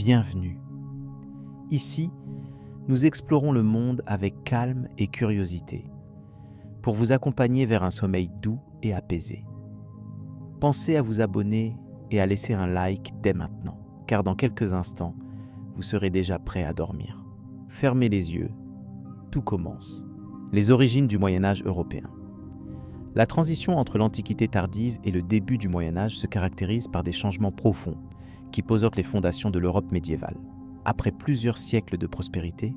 bienvenue. Ici, nous explorons le monde avec calme et curiosité, pour vous accompagner vers un sommeil doux et apaisé. Pensez à vous abonner et à laisser un like dès maintenant, car dans quelques instants, vous serez déjà prêt à dormir. Fermez les yeux, tout commence. Les origines du Moyen-Âge européen. La transition entre l'Antiquité tardive et le début du Moyen-Âge se caractérise par des changements profonds qui posent les fondations de l'Europe médiévale. Après plusieurs siècles de prospérité,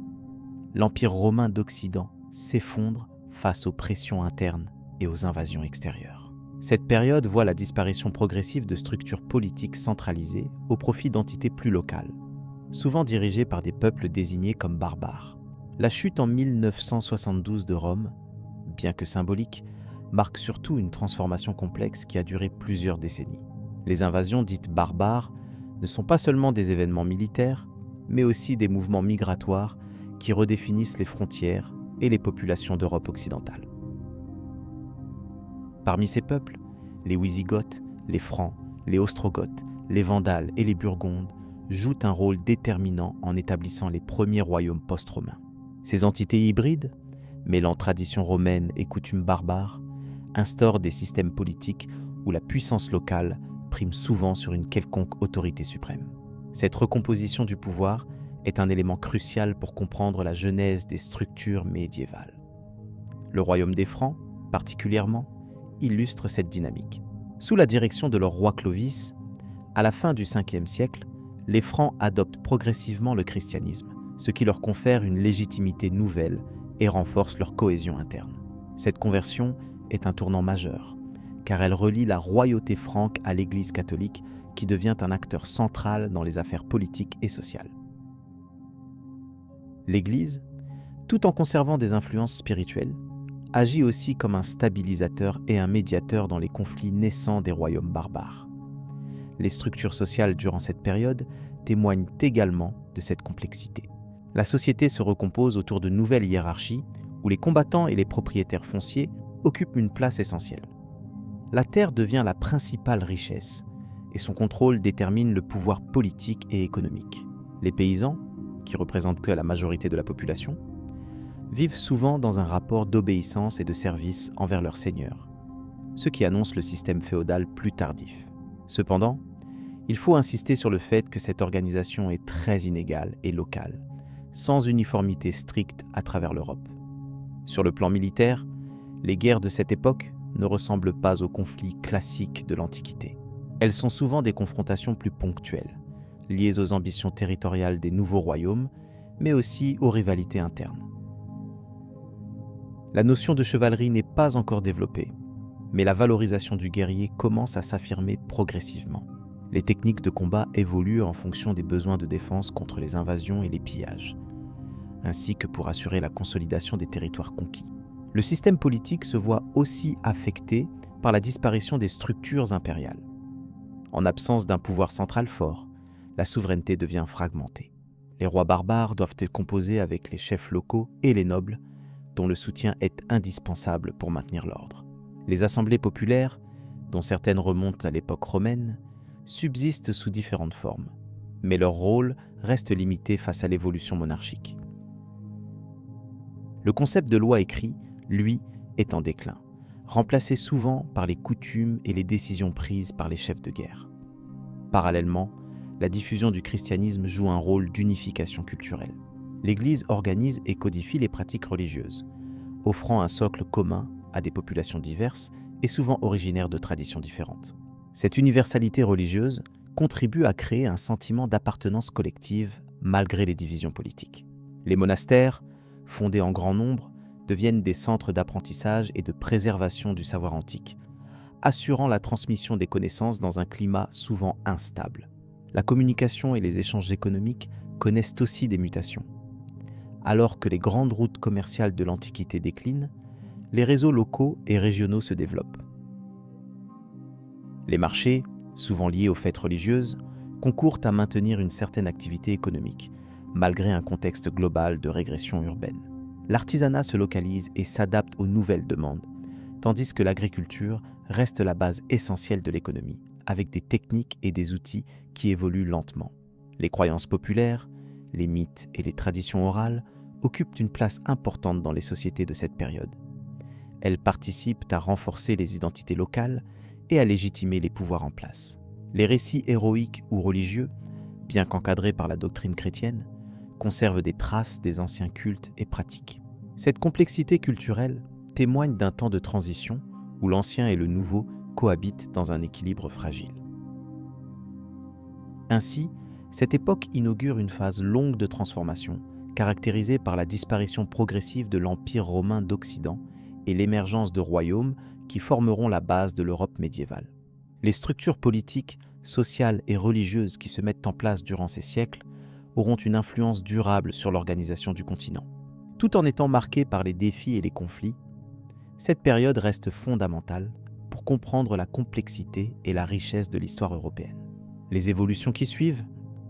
l'Empire romain d'Occident s'effondre face aux pressions internes et aux invasions extérieures. Cette période voit la disparition progressive de structures politiques centralisées au profit d'entités plus locales, souvent dirigées par des peuples désignés comme barbares. La chute en 1972 de Rome, bien que symbolique, marque surtout une transformation complexe qui a duré plusieurs décennies. Les invasions dites barbares ne sont pas seulement des événements militaires, mais aussi des mouvements migratoires qui redéfinissent les frontières et les populations d'Europe occidentale. Parmi ces peuples, les Wisigoths, les Francs, les Ostrogoths, les Vandales et les Burgondes jouent un rôle déterminant en établissant les premiers royaumes post-romains. Ces entités hybrides, mêlant tradition romaine et coutumes barbares, instaurent des systèmes politiques où la puissance locale prime souvent sur une quelconque autorité suprême. Cette recomposition du pouvoir est un élément crucial pour comprendre la genèse des structures médiévales. Le royaume des Francs, particulièrement, illustre cette dynamique. Sous la direction de leur roi Clovis, à la fin du 5e siècle, les Francs adoptent progressivement le christianisme, ce qui leur confère une légitimité nouvelle et renforce leur cohésion interne. Cette conversion est un tournant majeur, car elle relie la royauté franque à l'Église catholique qui devient un acteur central dans les affaires politiques et sociales. L'Église, tout en conservant des influences spirituelles, agit aussi comme un stabilisateur et un médiateur dans les conflits naissants des royaumes barbares. Les structures sociales durant cette période témoignent également de cette complexité. La société se recompose autour de nouvelles hiérarchies où les combattants et les propriétaires fonciers occupent une place essentielle. La terre devient la principale richesse et son contrôle détermine le pouvoir politique et économique. Les paysans, qui représentent que la majorité de la population, vivent souvent dans un rapport d'obéissance et de service envers leur seigneur, ce qui annonce le système féodal plus tardif. Cependant, il faut insister sur le fait que cette organisation est très inégale et locale, sans uniformité stricte à travers l'Europe. Sur le plan militaire, les guerres de cette époque ne ressemblent pas aux conflits classiques de l'Antiquité. Elles sont souvent des confrontations plus ponctuelles, liées aux ambitions territoriales des nouveaux royaumes, mais aussi aux rivalités internes. La notion de chevalerie n'est pas encore développée, mais la valorisation du guerrier commence à s'affirmer progressivement. Les techniques de combat évoluent en fonction des besoins de défense contre les invasions et les pillages, ainsi que pour assurer la consolidation des territoires conquis. Le système politique se voit aussi affecté par la disparition des structures impériales. En absence d'un pouvoir central fort, la souveraineté devient fragmentée. Les rois barbares doivent être composés avec les chefs locaux et les nobles, dont le soutien est indispensable pour maintenir l'ordre. Les assemblées populaires, dont certaines remontent à l'époque romaine, subsistent sous différentes formes, mais leur rôle reste limité face à l'évolution monarchique. Le concept de loi écrite, lui, est en déclin, remplacé souvent par les coutumes et les décisions prises par les chefs de guerre. Parallèlement, la diffusion du christianisme joue un rôle d'unification culturelle. L'Église organise et codifie les pratiques religieuses, offrant un socle commun à des populations diverses et souvent originaires de traditions différentes. Cette universalité religieuse contribue à créer un sentiment d'appartenance collective malgré les divisions politiques. Les monastères, fondés en grand nombre, deviennent des centres d'apprentissage et de préservation du savoir antique, assurant la transmission des connaissances dans un climat souvent instable. La communication et les échanges économiques connaissent aussi des mutations. Alors que les grandes routes commerciales de l'Antiquité déclinent, les réseaux locaux et régionaux se développent. Les marchés, souvent liés aux fêtes religieuses, concourent à maintenir une certaine activité économique, malgré un contexte global de régression urbaine. L'artisanat se localise et s'adapte aux nouvelles demandes, tandis que l'agriculture reste la base essentielle de l'économie, avec des techniques et des outils qui évoluent lentement. Les croyances populaires, les mythes et les traditions orales occupent une place importante dans les sociétés de cette période. Elles participent à renforcer les identités locales et à légitimer les pouvoirs en place. Les récits héroïques ou religieux, bien qu'encadrés par la doctrine chrétienne, conservent des traces des anciens cultes et pratiques. Cette complexité culturelle témoigne d'un temps de transition où l'ancien et le nouveau cohabitent dans un équilibre fragile. Ainsi, cette époque inaugure une phase longue de transformation, caractérisée par la disparition progressive de l'Empire romain d'Occident et l'émergence de royaumes qui formeront la base de l'Europe médiévale. Les structures politiques, sociales et religieuses qui se mettent en place durant ces siècles auront une influence durable sur l'organisation du continent. Tout en étant marquée par les défis et les conflits, cette période reste fondamentale pour comprendre la complexité et la richesse de l'histoire européenne. Les évolutions qui suivent,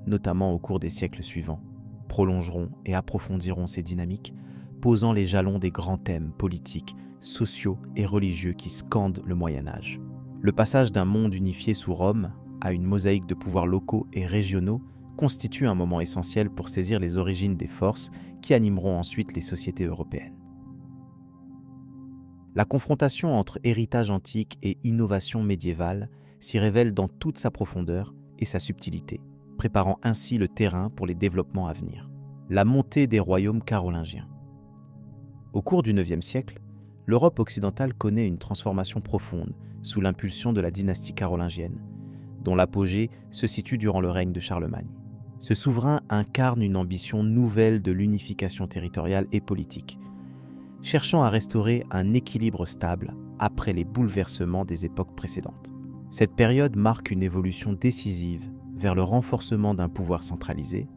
notamment au cours des siècles suivants, prolongeront et approfondiront ces dynamiques, posant les jalons des grands thèmes politiques, sociaux et religieux qui scandent le Moyen-Âge. Le passage d'un monde unifié sous Rome à une mosaïque de pouvoirs locaux et régionaux constitue un moment essentiel pour saisir les origines des forces qui animeront ensuite les sociétés européennes. La confrontation entre héritage antique et innovation médiévale s'y révèle dans toute sa profondeur et sa subtilité, préparant ainsi le terrain pour les développements à venir. La montée des royaumes carolingiens. Au cours du IXe siècle, l'Europe occidentale connaît une transformation profonde sous l'impulsion de la dynastie carolingienne, dont l'apogée se situe durant le règne de Charlemagne. Ce souverain incarne une ambition nouvelle de l'unification territoriale et politique, cherchant à restaurer un équilibre stable après les bouleversements des époques précédentes. Cette période marque une évolution décisive vers le renforcement d'un pouvoir centralisé,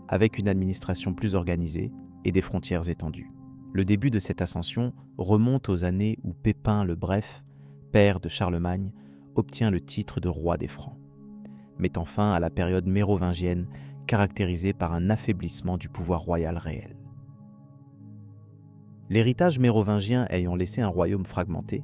avec une administration plus organisée et des frontières étendues. Le début de cette ascension remonte aux années où Pépin le Bref, père de Charlemagne, obtient le titre de roi des Francs, mettant fin à la période mérovingienne caractérisée par un affaiblissement du pouvoir royal réel. L'héritage mérovingien ayant laissé un royaume fragmenté,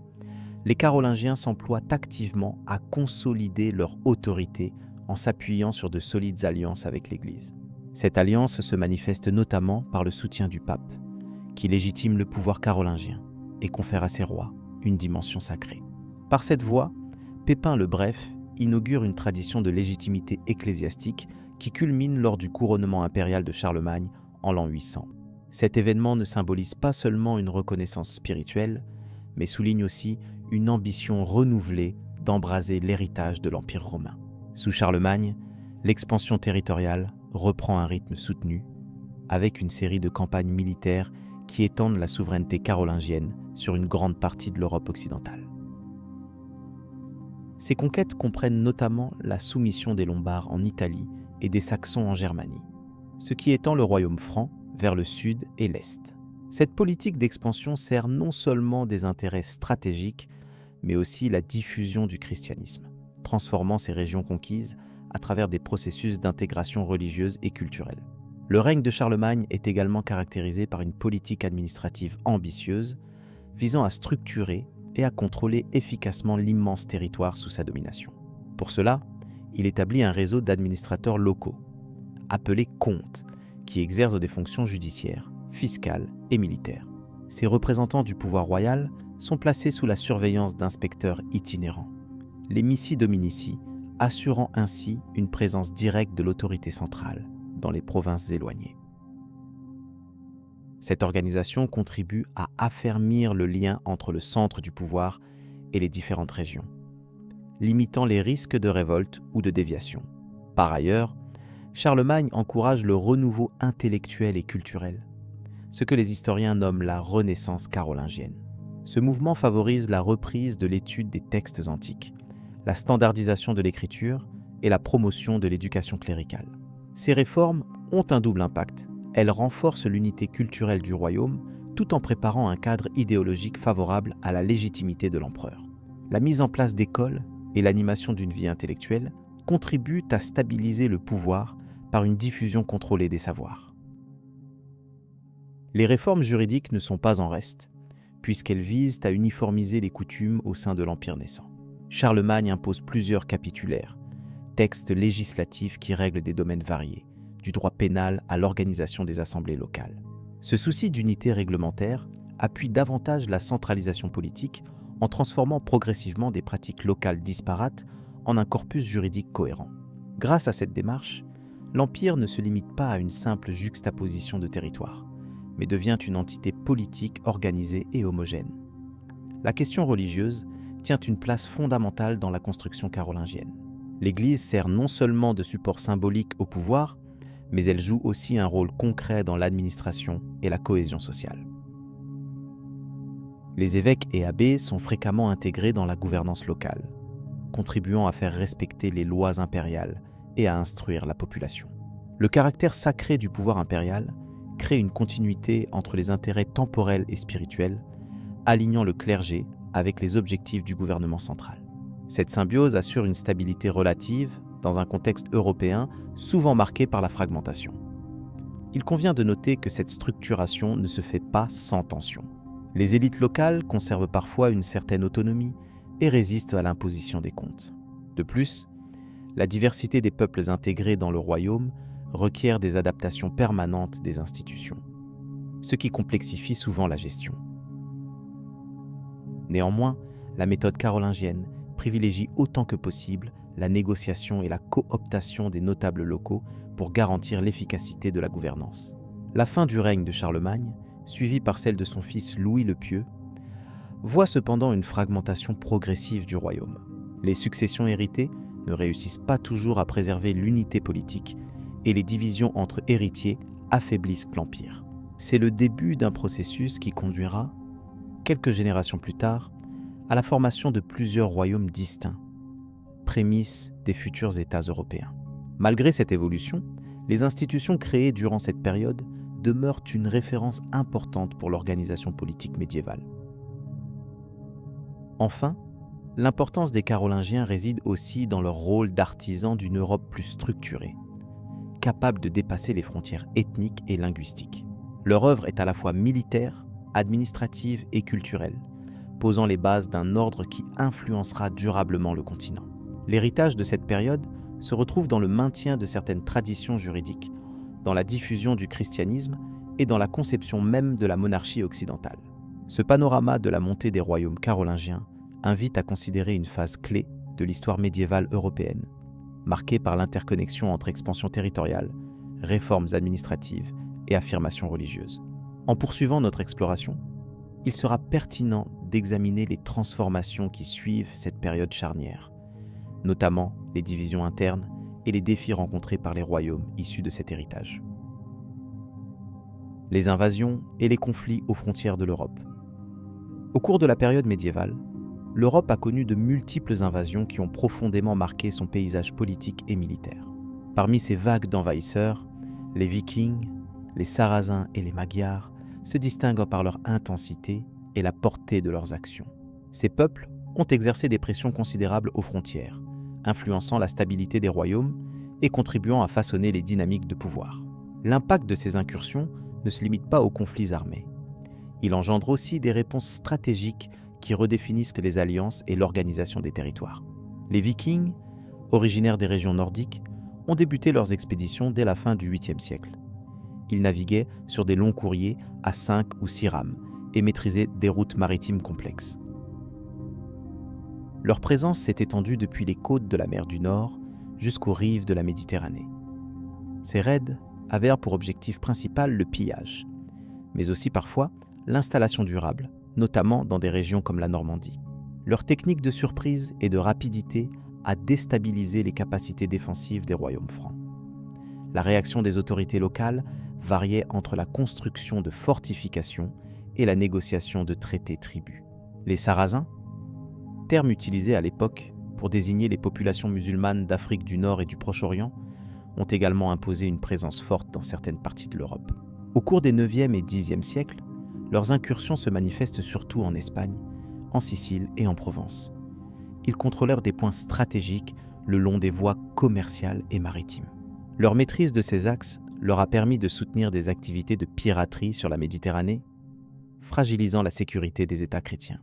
les Carolingiens s'emploient activement à consolider leur autorité en s'appuyant sur de solides alliances avec l'Église. Cette alliance se manifeste notamment par le soutien du pape, qui légitime le pouvoir carolingien et confère à ses rois une dimension sacrée. Par cette voie, Pépin le Bref inaugure une tradition de légitimité ecclésiastique qui culmine lors du couronnement impérial de Charlemagne en l'an 800. Cet événement ne symbolise pas seulement une reconnaissance spirituelle, mais souligne aussi une ambition renouvelée d'embraser l'héritage de l'Empire romain. Sous Charlemagne, l'expansion territoriale reprend un rythme soutenu, avec une série de campagnes militaires qui étendent la souveraineté carolingienne sur une grande partie de l'Europe occidentale. Ces conquêtes comprennent notamment la soumission des Lombards en Italie et des Saxons en Germanie, ce qui étend le royaume franc vers le sud et l'est. Cette politique d'expansion sert non seulement des intérêts stratégiques, mais aussi la diffusion du christianisme, transformant ces régions conquises à travers des processus d'intégration religieuse et culturelle. Le règne de Charlemagne est également caractérisé par une politique administrative ambitieuse, visant à structurer et à contrôler efficacement l'immense territoire sous sa domination. Pour cela, il établit un réseau d'administrateurs locaux, appelés comtes, qui exercent des fonctions judiciaires, fiscales et militaires. Ces représentants du pouvoir royal sont placés sous la surveillance d'inspecteurs itinérants, les missi dominici, assurant ainsi une présence directe de l'autorité centrale dans les provinces éloignées. Cette organisation contribue à affermir le lien entre le centre du pouvoir et les différentes régions, limitant les risques de révolte ou de déviation. Par ailleurs, Charlemagne encourage le renouveau intellectuel et culturel, ce que les historiens nomment la Renaissance carolingienne. Ce mouvement favorise la reprise de l'étude des textes antiques, la standardisation de l'écriture et la promotion de l'éducation cléricale. Ces réformes ont un double impact. Elles renforcent l'unité culturelle du royaume tout en préparant un cadre idéologique favorable à la légitimité de l'empereur. La mise en place d'écoles et l'animation d'une vie intellectuelle contribuent à stabiliser le pouvoir par une diffusion contrôlée des savoirs. Les réformes juridiques ne sont pas en reste, puisqu'elles visent à uniformiser les coutumes au sein de l'Empire naissant. Charlemagne impose plusieurs capitulaires, textes législatifs qui règlent des domaines variés, du droit pénal à l'organisation des assemblées locales. Ce souci d'unité réglementaire appuie davantage la centralisation politique en transformant progressivement des pratiques locales disparates en un corpus juridique cohérent. Grâce à cette démarche, l'Empire ne se limite pas à une simple juxtaposition de territoires, mais devient une entité politique organisée et homogène. La question religieuse tient une place fondamentale dans la construction carolingienne. L'Église sert non seulement de support symbolique au pouvoir, mais elle joue aussi un rôle concret dans l'administration et la cohésion sociale. Les évêques et abbés sont fréquemment intégrés dans la gouvernance locale, contribuant à faire respecter les lois impériales et à instruire la population. Le caractère sacré du pouvoir impérial crée une continuité entre les intérêts temporels et spirituels, alignant le clergé avec les objectifs du gouvernement central. Cette symbiose assure une stabilité relative dans un contexte européen souvent marqué par la fragmentation. Il convient de noter que cette structuration ne se fait pas sans tension. Les élites locales conservent parfois une certaine autonomie et résistent à l'imposition des comtes. De plus, la diversité des peuples intégrés dans le royaume requiert des adaptations permanentes des institutions, ce qui complexifie souvent la gestion. Néanmoins, la méthode carolingienne privilégie autant que possible la négociation et la cooptation des notables locaux pour garantir l'efficacité de la gouvernance. La fin du règne de Charlemagne, suivie par celle de son fils Louis le Pieux, voit cependant une fragmentation progressive du royaume. Les successions héritées ne réussissent pas toujours à préserver l'unité politique et les divisions entre héritiers affaiblissent l'Empire. C'est le début d'un processus qui conduira, quelques générations plus tard, à la formation de plusieurs royaumes distincts, prémisse des futurs États européens. Malgré cette évolution, les institutions créées durant cette période demeurent une référence importante pour l'organisation politique médiévale. Enfin, l'importance des Carolingiens réside aussi dans leur rôle d'artisans d'une Europe plus structurée, capable de dépasser les frontières ethniques et linguistiques. Leur œuvre est à la fois militaire, administrative et culturelle, posant les bases d'un ordre qui influencera durablement le continent. L'héritage de cette période se retrouve dans le maintien de certaines traditions juridiques, dans la diffusion du christianisme et dans la conception même de la monarchie occidentale. Ce panorama de la montée des royaumes carolingiens invite à considérer une phase clé de l'histoire médiévale européenne, marquée par l'interconnexion entre expansion territoriale, réformes administratives et affirmations religieuses. En poursuivant notre exploration, il sera pertinent d'examiner les transformations qui suivent cette période charnière, notamment les divisions internes et les défis rencontrés par les royaumes issus de cet héritage. Les invasions et les conflits aux frontières de l'Europe. Au cours de la période médiévale, l'Europe a connu de multiples invasions qui ont profondément marqué son paysage politique et militaire. Parmi ces vagues d'envahisseurs, les Vikings, les Sarrasins et les Magyars se distinguent par leur intensité et la portée de leurs actions. Ces peuples ont exercé des pressions considérables aux frontières, influençant la stabilité des royaumes et contribuant à façonner les dynamiques de pouvoir. L'impact de ces incursions ne se limite pas aux conflits armés. Il engendre aussi des réponses stratégiques qui redéfinissent les alliances et l'organisation des territoires. Les Vikings, originaires des régions nordiques, ont débuté leurs expéditions dès la fin du 8e siècle. Ils naviguaient sur des longs courriers à 5 ou 6 rames et maîtrisaient des routes maritimes complexes. Leur présence s'est étendue depuis les côtes de la mer du Nord jusqu'aux rives de la Méditerranée. Ces raids avaient pour objectif principal le pillage, mais aussi parfois l'installation durable, notamment dans des régions comme la Normandie. Leur technique de surprise et de rapidité a déstabilisé les capacités défensives des royaumes francs. La réaction des autorités locales variait entre la construction de fortifications et la négociation de traités tribus. Les Sarrasins, terme utilisé à l'époque pour désigner les populations musulmanes d'Afrique du Nord et du Proche-Orient, ont également imposé une présence forte dans certaines parties de l'Europe. Au cours des 9e et 10e siècles, leurs incursions se manifestent surtout en Espagne, en Sicile et en Provence. Ils contrôlèrent des points stratégiques le long des voies commerciales et maritimes. Leur maîtrise de ces axes leur a permis de soutenir des activités de piraterie sur la Méditerranée, fragilisant la sécurité des États chrétiens.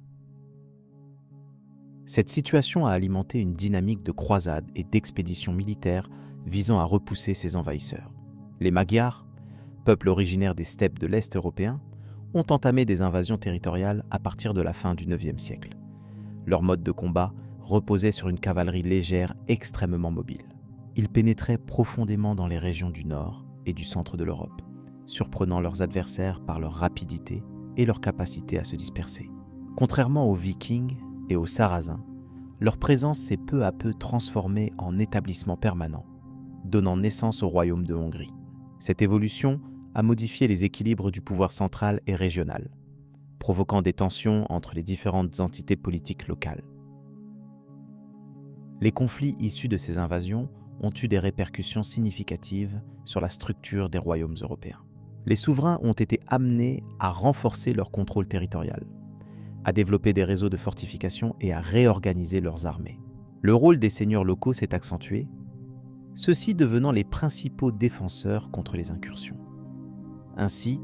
Cette situation a alimenté une dynamique de croisades et d'expéditions militaires visant à repousser ces envahisseurs. Les Magyars, peuple originaire des steppes de l'Est européen, ont entamé des invasions territoriales à partir de la fin du IXe siècle. Leur mode de combat reposait sur une cavalerie légère extrêmement mobile. Ils pénétraient profondément dans les régions du nord et du centre de l'Europe, surprenant leurs adversaires par leur rapidité et leur capacité à se disperser. Contrairement aux Vikings et aux Sarrasins, leur présence s'est peu à peu transformée en établissement permanent, donnant naissance au royaume de Hongrie. Cette évolution a modifié les équilibres du pouvoir central et régional, provoquant des tensions entre les différentes entités politiques locales. Les conflits issus de ces invasions ont eu des répercussions significatives sur la structure des royaumes européens. Les souverains ont été amenés à renforcer leur contrôle territorial, à développer des réseaux de fortification et à réorganiser leurs armées. Le rôle des seigneurs locaux s'est accentué, ceux-ci devenant les principaux défenseurs contre les incursions. Ainsi,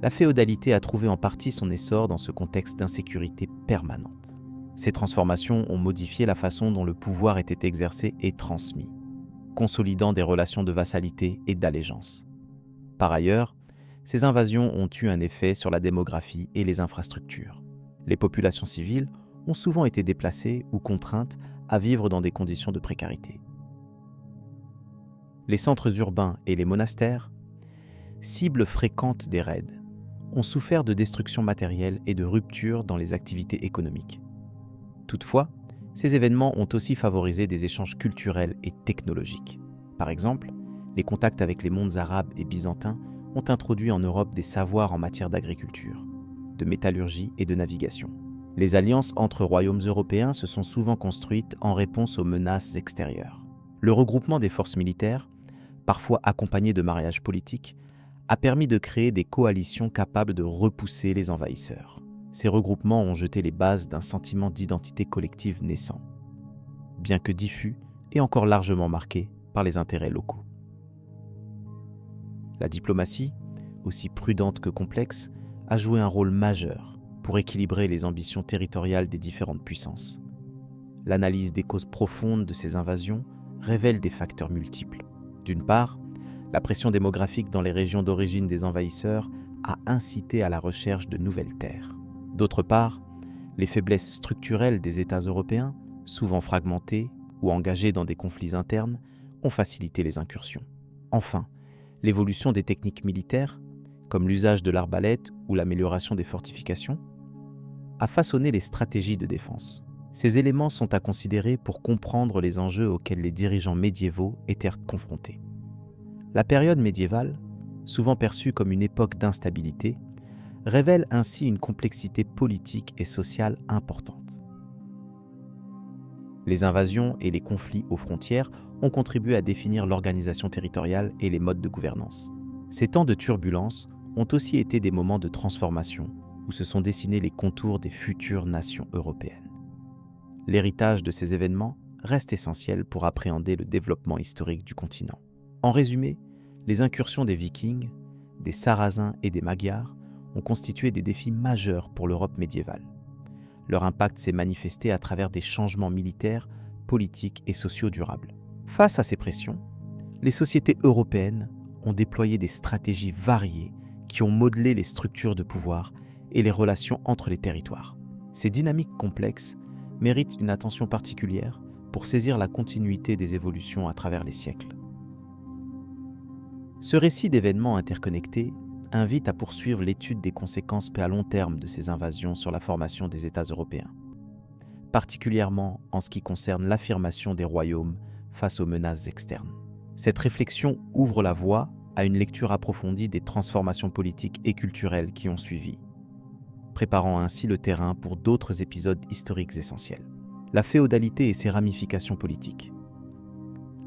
la féodalité a trouvé en partie son essor dans ce contexte d'insécurité permanente. Ces transformations ont modifié la façon dont le pouvoir était exercé et transmis, consolidant des relations de vassalité et d'allégeance. Par ailleurs, ces invasions ont eu un effet sur la démographie et les infrastructures. Les populations civiles ont souvent été déplacées ou contraintes à vivre dans des conditions de précarité. Les centres urbains et les monastères, cibles fréquentes des raids, ont souffert de destruction matérielle et de ruptures dans les activités économiques. Toutefois, ces événements ont aussi favorisé des échanges culturels et technologiques. Par exemple, les contacts avec les mondes arabes et byzantins ont introduit en Europe des savoirs en matière d'agriculture, de métallurgie et de navigation. Les alliances entre royaumes européens se sont souvent construites en réponse aux menaces extérieures. Le regroupement des forces militaires, parfois accompagné de mariages politiques, a permis de créer des coalitions capables de repousser les envahisseurs. Ces regroupements ont jeté les bases d'un sentiment d'identité collective naissant, bien que diffus et encore largement marqué par les intérêts locaux. La diplomatie, aussi prudente que complexe, a joué un rôle majeur pour équilibrer les ambitions territoriales des différentes puissances. L'analyse des causes profondes de ces invasions révèle des facteurs multiples. D'une part, la pression démographique dans les régions d'origine des envahisseurs a incité à la recherche de nouvelles terres. D'autre part, les faiblesses structurelles des États européens, souvent fragmentés ou engagés dans des conflits internes, ont facilité les incursions. Enfin, l'évolution des techniques militaires, comme l'usage de l'arbalète ou l'amélioration des fortifications, a façonné les stratégies de défense. Ces éléments sont à considérer pour comprendre les enjeux auxquels les dirigeants médiévaux étaient confrontés. La période médiévale, souvent perçue comme une époque d'instabilité, révèle ainsi une complexité politique et sociale importante. Les invasions et les conflits aux frontières ont contribué à définir l'organisation territoriale et les modes de gouvernance. Ces temps de turbulence ont aussi été des moments de transformation où se sont dessinés les contours des futures nations européennes. L'héritage de ces événements reste essentiel pour appréhender le développement historique du continent. En résumé, les incursions des Vikings, des Sarrasins et des Magyars ont constitué des défis majeurs pour l'Europe médiévale. Leur impact s'est manifesté à travers des changements militaires, politiques et sociaux durables. Face à ces pressions, les sociétés européennes ont déployé des stratégies variées qui ont modelé les structures de pouvoir et les relations entre les territoires. Ces dynamiques complexes méritent une attention particulière pour saisir la continuité des évolutions à travers les siècles. Ce récit d'événements interconnectés invite à poursuivre l'étude des conséquences à long terme de ces invasions sur la formation des États européens, particulièrement en ce qui concerne l'affirmation des royaumes face aux menaces externes. Cette réflexion ouvre la voie à une lecture approfondie des transformations politiques et culturelles qui ont suivi, préparant ainsi le terrain pour d'autres épisodes historiques essentiels. La féodalité et ses ramifications politiques.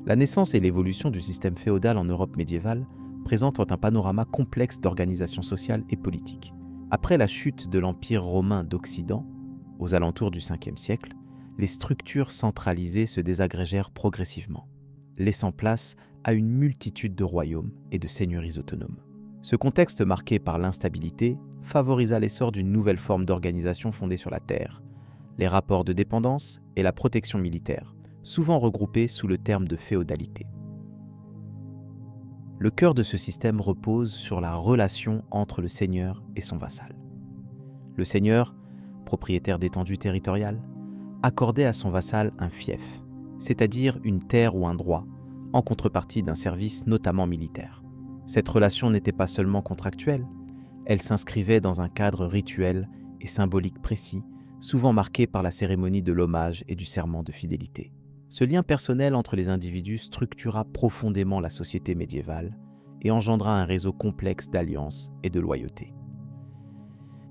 La naissance et l'évolution du système féodal en Europe médiévale présentent un panorama complexe d'organisation sociale et politique. Après la chute de l'Empire romain d'Occident, aux alentours du Ve siècle, les structures centralisées se désagrégèrent progressivement, laissant place à une multitude de royaumes et de seigneuries autonomes. Ce contexte marqué par l'instabilité favorisa l'essor d'une nouvelle forme d'organisation fondée sur la terre, les rapports de dépendance et la protection militaire, souvent regroupés sous le terme de féodalité. Le cœur de ce système repose sur la relation entre le seigneur et son vassal. Le seigneur, propriétaire d'étendues territoriales, accordait à son vassal un fief, c'est-à-dire une terre ou un droit, en contrepartie d'un service notamment militaire. Cette relation n'était pas seulement contractuelle, elle s'inscrivait dans un cadre rituel et symbolique précis, souvent marqué par la cérémonie de l'hommage et du serment de fidélité. Ce lien personnel entre les individus structura profondément la société médiévale et engendra un réseau complexe d'alliances et de loyauté.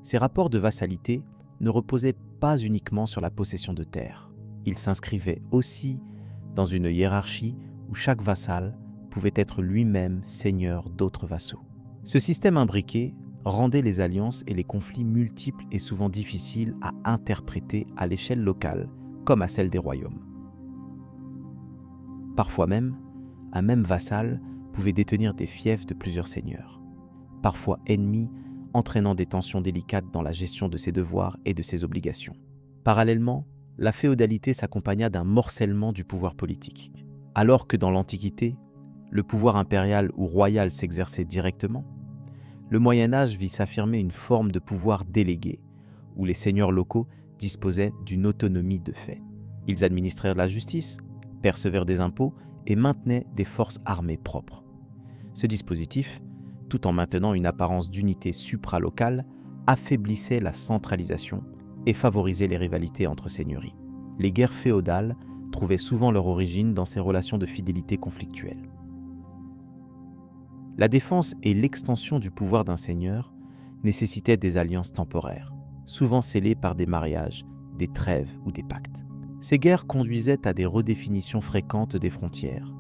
Ces rapports de vassalité ne reposaient pas uniquement sur la possession de terres. Ils s'inscrivaient aussi dans une hiérarchie où chaque vassal pouvait être lui-même seigneur d'autres vassaux. Ce système imbriqué rendait les alliances et les conflits multiples et souvent difficiles à interpréter à l'échelle locale comme à celle des royaumes. Parfois même, un même vassal pouvait détenir des fiefs de plusieurs seigneurs, parfois ennemis, entraînant des tensions délicates dans la gestion de ses devoirs et de ses obligations. Parallèlement, la féodalité s'accompagna d'un morcellement du pouvoir politique. Alors que dans l'Antiquité, le pouvoir impérial ou royal s'exerçait directement, le Moyen-Âge vit s'affirmer une forme de pouvoir délégué, où les seigneurs locaux disposaient d'une autonomie de fait. Ils administrèrent la justice, percevèrent des impôts et maintenaient des forces armées propres. Ce dispositif, tout en maintenant une apparence d'unité supralocale, affaiblissait la centralisation et favorisait les rivalités entre seigneuries. Les guerres féodales trouvaient souvent leur origine dans ces relations de fidélité conflictuelles. La défense et l'extension du pouvoir d'un seigneur nécessitaient des alliances temporaires, souvent scellées par des mariages, des trêves ou des pactes. Ces guerres conduisaient à des redéfinitions fréquentes des frontières,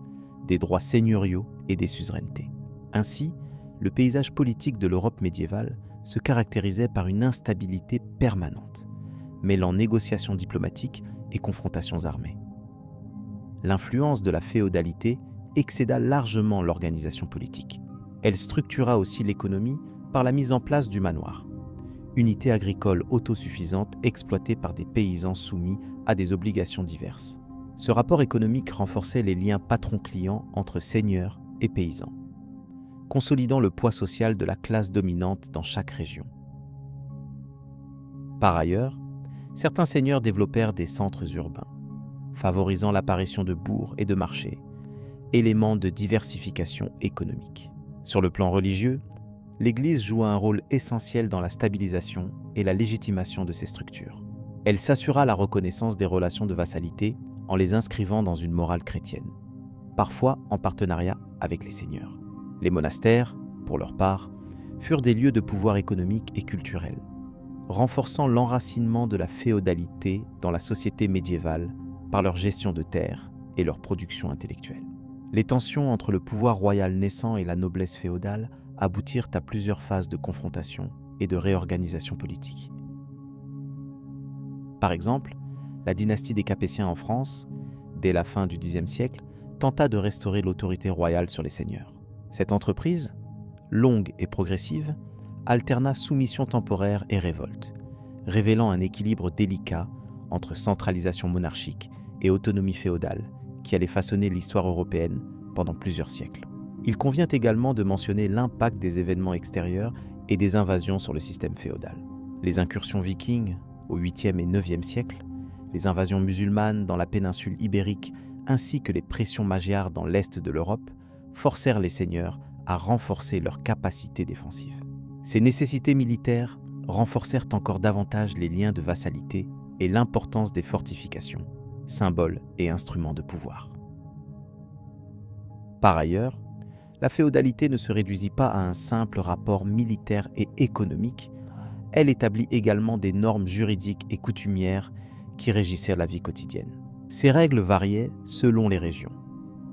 des droits seigneuriaux et des suzerainetés. Ainsi, le paysage politique de l'Europe médiévale se caractérisait par une instabilité permanente, mêlant négociations diplomatiques et confrontations armées. L'influence de la féodalité excéda largement l'organisation politique. Elle structura aussi l'économie par la mise en place du manoir, unité agricole autosuffisante exploitée par des paysans soumis à des obligations diverses. Ce rapport économique renforçait les liens patron-client entre seigneurs et paysans, consolidant le poids social de la classe dominante dans chaque région. Par ailleurs, certains seigneurs développèrent des centres urbains, favorisant l'apparition de bourgs et de marchés, éléments de diversification économique. Sur le plan religieux, l'Église joua un rôle essentiel dans la stabilisation et la légitimation de ces structures. Elle s'assura la reconnaissance des relations de vassalité en les inscrivant dans une morale chrétienne, parfois en partenariat avec les seigneurs. Les monastères, pour leur part, furent des lieux de pouvoir économique et culturel, renforçant l'enracinement de la féodalité dans la société médiévale par leur gestion de terres et leur production intellectuelle. Les tensions entre le pouvoir royal naissant et la noblesse féodale aboutirent à plusieurs phases de confrontation et de réorganisation politique. Par exemple, la dynastie des Capétiens en France, dès la fin du Xe siècle, tenta de restaurer l'autorité royale sur les seigneurs. Cette entreprise, longue et progressive, alterna soumission temporaire et révolte, révélant un équilibre délicat entre centralisation monarchique et autonomie féodale qui allait façonner l'histoire européenne pendant plusieurs siècles. Il convient également de mentionner l'impact des événements extérieurs et des invasions sur le système féodal. Les incursions vikings au 8e et 9e siècle, les invasions musulmanes dans la péninsule ibérique ainsi que les pressions magyars dans l'est de l'Europe forcèrent les seigneurs à renforcer leurs capacités défensives. Ces nécessités militaires renforcèrent encore davantage les liens de vassalité et l'importance des fortifications, symboles et instruments de pouvoir. Par ailleurs, la féodalité ne se réduisit pas à un simple rapport militaire et économique, elle établit également des normes juridiques et coutumières qui régissaient la vie quotidienne. Ces règles variaient selon les régions,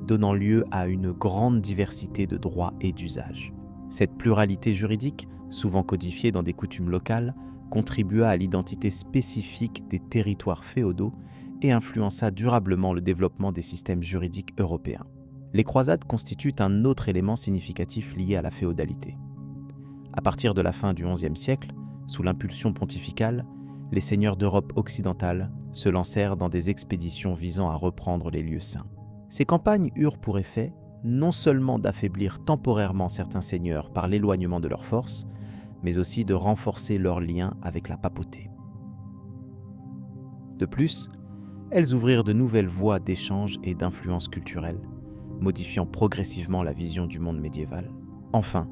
donnant lieu à une grande diversité de droits et d'usages. Cette pluralité juridique, souvent codifiée dans des coutumes locales, contribua à l'identité spécifique des territoires féodaux et influença durablement le développement des systèmes juridiques européens. Les croisades constituent un autre élément significatif lié à la féodalité. À partir de la fin du XIe siècle, sous l'impulsion pontificale, les seigneurs d'Europe occidentale se lancèrent dans des expéditions visant à reprendre les lieux saints. Ces campagnes eurent pour effet non seulement d'affaiblir temporairement certains seigneurs par l'éloignement de leurs forces, mais aussi de renforcer leurs liens avec la papauté. De plus, elles ouvrirent de nouvelles voies d'échange et d'influence culturelle, modifiant progressivement la vision du monde médiéval. Enfin,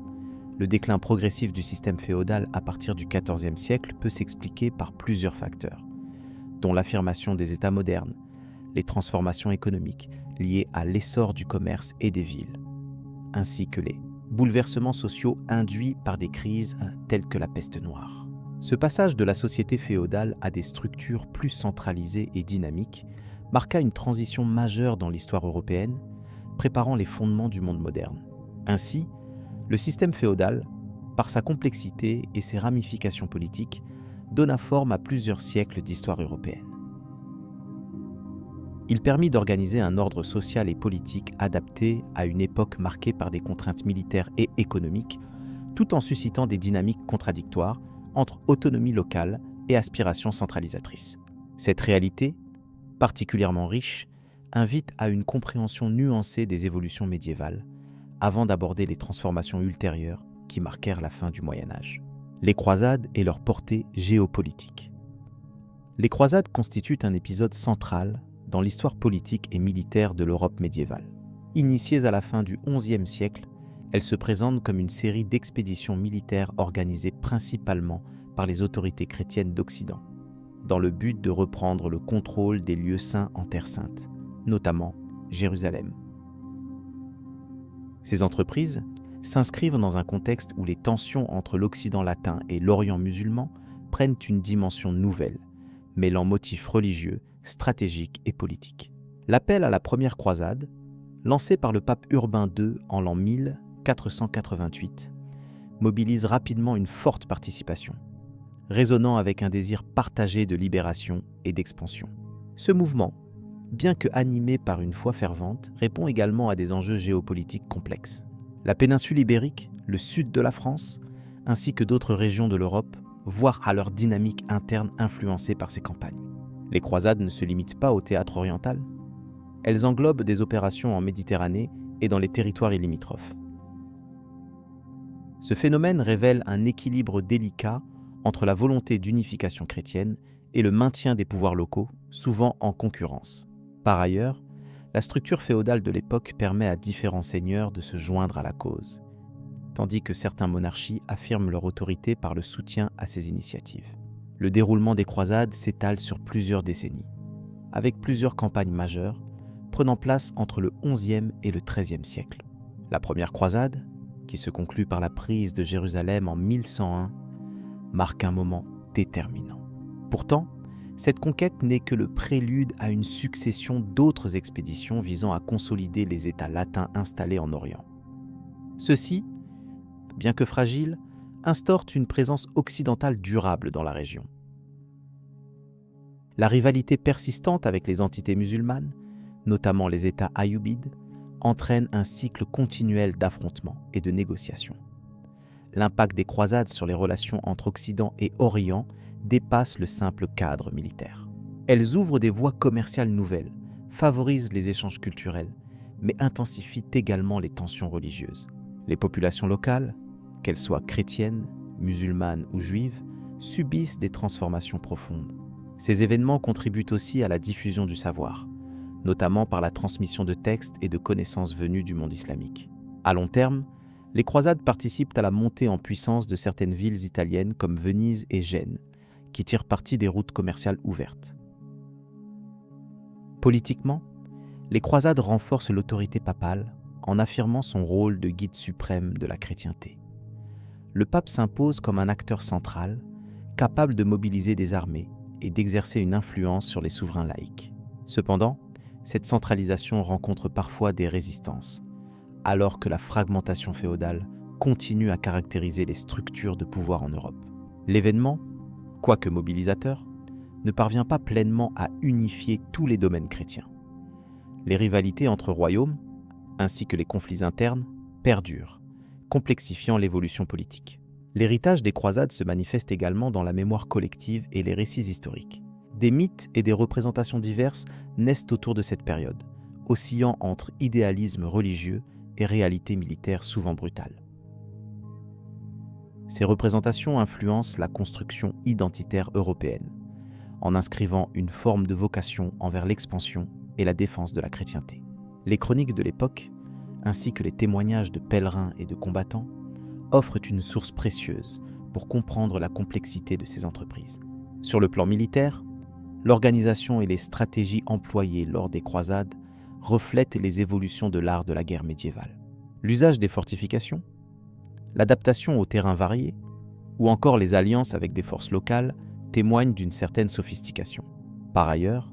le déclin progressif du système féodal à partir du XIVe siècle peut s'expliquer par plusieurs facteurs, dont l'affirmation des États modernes, les transformations économiques liées à l'essor du commerce et des villes, ainsi que les bouleversements sociaux induits par des crises telles que la peste noire. Ce passage de la société féodale à des structures plus centralisées et dynamiques marqua une transition majeure dans l'histoire européenne, préparant les fondements du monde moderne. Ainsi, le système féodal, par sa complexité et ses ramifications politiques, donna forme à plusieurs siècles d'histoire européenne. Il permit d'organiser un ordre social et politique adapté à une époque marquée par des contraintes militaires et économiques, tout en suscitant des dynamiques contradictoires entre autonomie locale et aspirations centralisatrices. Cette réalité, particulièrement riche, invite à une compréhension nuancée des évolutions médiévales, avant d'aborder les transformations ultérieures qui marquèrent la fin du Moyen Âge. Les croisades et leur portée géopolitique. Les croisades constituent un épisode central dans l'histoire politique et militaire de l'Europe médiévale. Initiées à la fin du XIe siècle, elles se présentent comme une série d'expéditions militaires organisées principalement par les autorités chrétiennes d'Occident, dans le but de reprendre le contrôle des lieux saints en Terre sainte, notamment Jérusalem. Ces entreprises s'inscrivent dans un contexte où les tensions entre l'Occident latin et l'Orient musulman prennent une dimension nouvelle, mêlant motifs religieux, stratégiques et politiques. L'appel à la première croisade, lancé par le pape Urbain II en l'an 1488, mobilise rapidement une forte participation, résonnant avec un désir partagé de libération et d'expansion. Ce mouvement, bien que animé par une foi fervente, répond également à des enjeux géopolitiques complexes. La péninsule ibérique, le sud de la France, ainsi que d'autres régions de l'Europe, voient à leur dynamique interne influencée par ces campagnes. Les croisades ne se limitent pas au théâtre oriental. Elles englobent des opérations en Méditerranée et dans les territoires limitrophes. Ce phénomène révèle un équilibre délicat entre la volonté d'unification chrétienne et le maintien des pouvoirs locaux, souvent en concurrence. Par ailleurs, la structure féodale de l'époque permet à différents seigneurs de se joindre à la cause, tandis que certaines monarchies affirment leur autorité par le soutien à ces initiatives. Le déroulement des croisades s'étale sur plusieurs décennies, avec plusieurs campagnes majeures prenant place entre le XIe et le XIIIe siècle. La première croisade, qui se conclut par la prise de Jérusalem en 1101, marque un moment déterminant. Pourtant, cette conquête n'est que le prélude à une succession d'autres expéditions visant à consolider les États latins installés en Orient. Ceux-ci, bien que fragiles, instaurent une présence occidentale durable dans la région. La rivalité persistante avec les entités musulmanes, notamment les États ayyoubides, entraîne un cycle continuel d'affrontements et de négociations. L'impact des croisades sur les relations entre Occident et Orient dépasse le simple cadre militaire. Elles ouvrent des voies commerciales nouvelles, favorisent les échanges culturels, mais intensifient également les tensions religieuses. Les populations locales, qu'elles soient chrétiennes, musulmanes ou juives, subissent des transformations profondes. Ces événements contribuent aussi à la diffusion du savoir, notamment par la transmission de textes et de connaissances venues du monde islamique. À long terme, les croisades participent à la montée en puissance de certaines villes italiennes comme Venise et Gênes, qui tirent parti des routes commerciales ouvertes. Politiquement, les croisades renforcent l'autorité papale en affirmant son rôle de guide suprême de la chrétienté. Le pape s'impose comme un acteur central, capable de mobiliser des armées et d'exercer une influence sur les souverains laïcs. Cependant, cette centralisation rencontre parfois des résistances, alors que la fragmentation féodale continue à caractériser les structures de pouvoir en Europe. L'événement, quoique mobilisateur, ne parvient pas pleinement à unifier tous les domaines chrétiens. Les rivalités entre royaumes, ainsi que les conflits internes, perdurent, complexifiant l'évolution politique. L'héritage des croisades se manifeste également dans la mémoire collective et les récits historiques. Des mythes et des représentations diverses naissent autour de cette période, oscillant entre idéalisme religieux et réalité militaire souvent brutale. Ces représentations influencent la construction identitaire européenne, en inscrivant une forme de vocation envers l'expansion et la défense de la chrétienté. Les chroniques de l'époque, ainsi que les témoignages de pèlerins et de combattants, offrent une source précieuse pour comprendre la complexité de ces entreprises. Sur le plan militaire, l'organisation et les stratégies employées lors des croisades reflètent les évolutions de l'art de la guerre médiévale. L'usage des fortifications, l'adaptation aux terrains variés, ou encore les alliances avec des forces locales témoignent d'une certaine sophistication. Par ailleurs,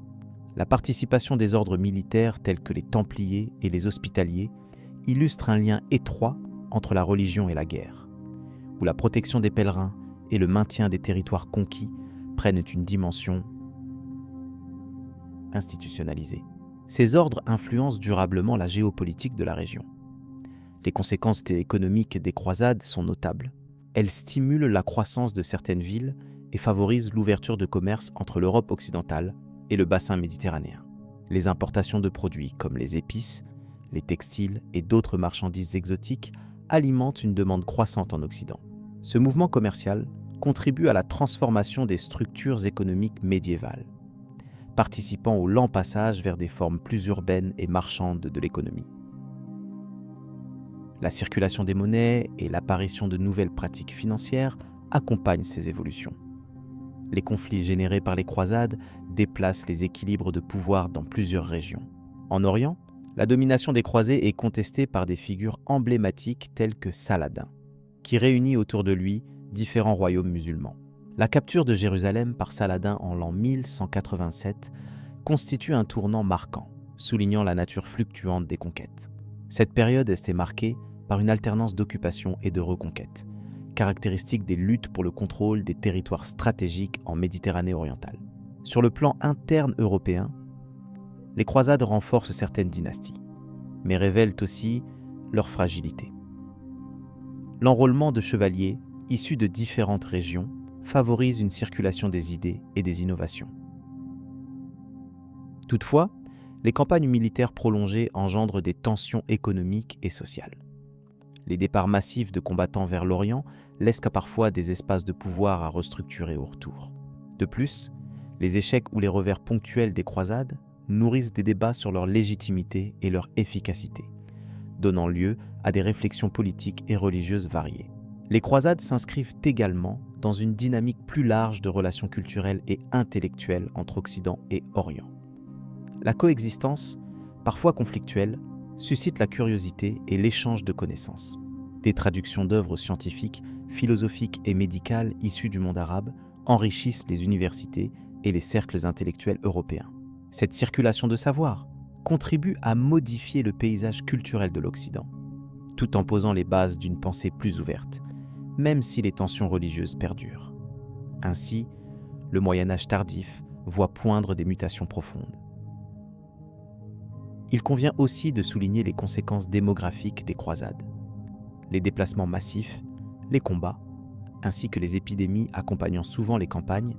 la participation des ordres militaires tels que les Templiers et les Hospitaliers illustre un lien étroit entre la religion et la guerre, où la protection des pèlerins et le maintien des territoires conquis prennent une dimension institutionnalisée. Ces ordres influencent durablement la géopolitique de la région. Les conséquences économiques des croisades sont notables. Elles stimulent la croissance de certaines villes et favorisent l'ouverture de commerce entre l'Europe occidentale et le bassin méditerranéen. Les importations de produits comme les épices, les textiles et d'autres marchandises exotiques alimentent une demande croissante en Occident. Ce mouvement commercial contribue à la transformation des structures économiques médiévales, participant au lent passage vers des formes plus urbaines et marchandes de l'économie. La circulation des monnaies et l'apparition de nouvelles pratiques financières accompagnent ces évolutions. Les conflits générés par les croisades déplacent les équilibres de pouvoir dans plusieurs régions. En Orient, la domination des croisés est contestée par des figures emblématiques telles que Saladin, qui réunit autour de lui différents royaumes musulmans. La capture de Jérusalem par Saladin en l'an 1187 constitue un tournant marquant, soulignant la nature fluctuante des conquêtes. Cette période est marquée par une alternance d'occupation et de reconquête, caractéristique des luttes pour le contrôle des territoires stratégiques en Méditerranée orientale. Sur le plan interne européen, les croisades renforcent certaines dynasties, mais révèlent aussi leur fragilité. L'enrôlement de chevaliers issus de différentes régions favorise une circulation des idées et des innovations. Toutefois, les campagnes militaires prolongées engendrent des tensions économiques et sociales. Les départs massifs de combattants vers l'Orient laissent parfois des espaces de pouvoir à restructurer au retour. De plus, les échecs ou les revers ponctuels des croisades nourrissent des débats sur leur légitimité et leur efficacité, donnant lieu à des réflexions politiques et religieuses variées. Les croisades s'inscrivent également dans une dynamique plus large de relations culturelles et intellectuelles entre Occident et Orient. La coexistence, parfois conflictuelle, suscite la curiosité et l'échange de connaissances. Des traductions d'œuvres scientifiques, philosophiques et médicales issues du monde arabe enrichissent les universités et les cercles intellectuels européens. Cette circulation de savoir contribue à modifier le paysage culturel de l'Occident, tout en posant les bases d'une pensée plus ouverte, même si les tensions religieuses perdurent. Ainsi, le Moyen-Âge tardif voit poindre des mutations profondes. Il convient aussi de souligner les conséquences démographiques des croisades. Les déplacements massifs, les combats, ainsi que les épidémies accompagnant souvent les campagnes,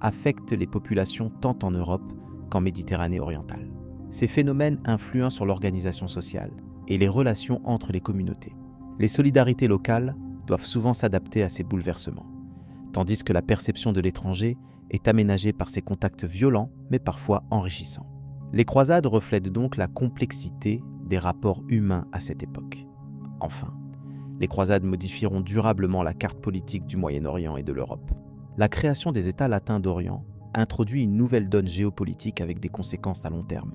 affectent les populations tant en Europe qu'en Méditerranée orientale. Ces phénomènes influent sur l'organisation sociale et les relations entre les communautés. Les solidarités locales doivent souvent s'adapter à ces bouleversements, tandis que la perception de l'étranger est aménagée par ces contacts violents mais parfois enrichissants. Les croisades reflètent donc la complexité des rapports humains à cette époque. Enfin, les croisades modifieront durablement la carte politique du Moyen-Orient et de l'Europe. La création des États latins d'Orient introduit une nouvelle donne géopolitique avec des conséquences à long terme.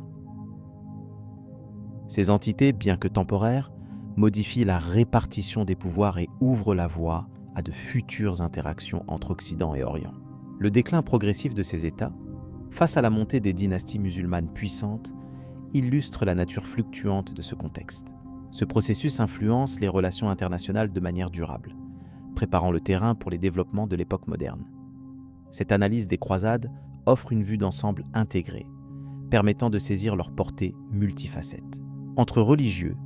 Ces entités, bien que temporaires, modifient la répartition des pouvoirs et ouvrent la voie à de futures interactions entre Occident et Orient. Le déclin progressif de ces États, face à la montée des dynasties musulmanes puissantes, illustre la nature fluctuante de ce contexte. Ce processus influence les relations internationales de manière durable, préparant le terrain pour les développements de l'époque moderne. Cette analyse des croisades offre une vue d'ensemble intégrée, permettant de saisir leur portée multifacette. Entre religieux,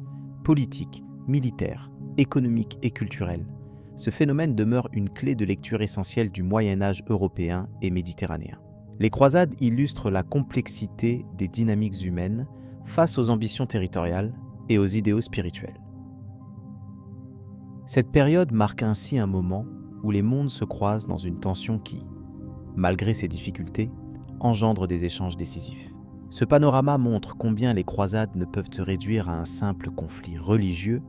politiques, militaires, économiques et culturels, ce phénomène demeure une clé de lecture essentielle du Moyen-Âge européen et méditerranéen. Les croisades illustrent la complexité des dynamiques humaines face aux ambitions territoriales et aux idéaux spirituels. Cette période marque ainsi un moment où les mondes se croisent dans une tension qui, malgré ses difficultés, engendre des échanges décisifs. Ce panorama montre combien les croisades ne peuvent se réduire à un simple conflit religieux,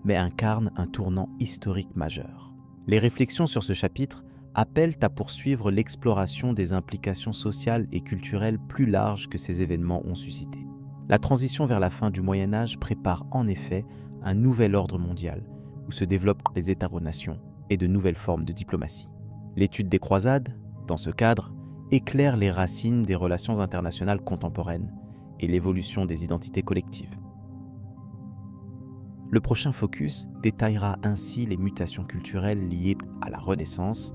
mais incarnent un tournant historique majeur. Les réflexions sur ce chapitre appellent à poursuivre l'exploration des implications sociales et culturelles plus larges que ces événements ont suscitées. La transition vers la fin du Moyen Âge prépare en effet un nouvel ordre mondial où se développent les États-nations et de nouvelles formes de diplomatie. L'étude des croisades, dans ce cadre, éclaire les racines des relations internationales contemporaines et l'évolution des identités collectives. Le prochain focus détaillera ainsi les mutations culturelles liées à la Renaissance,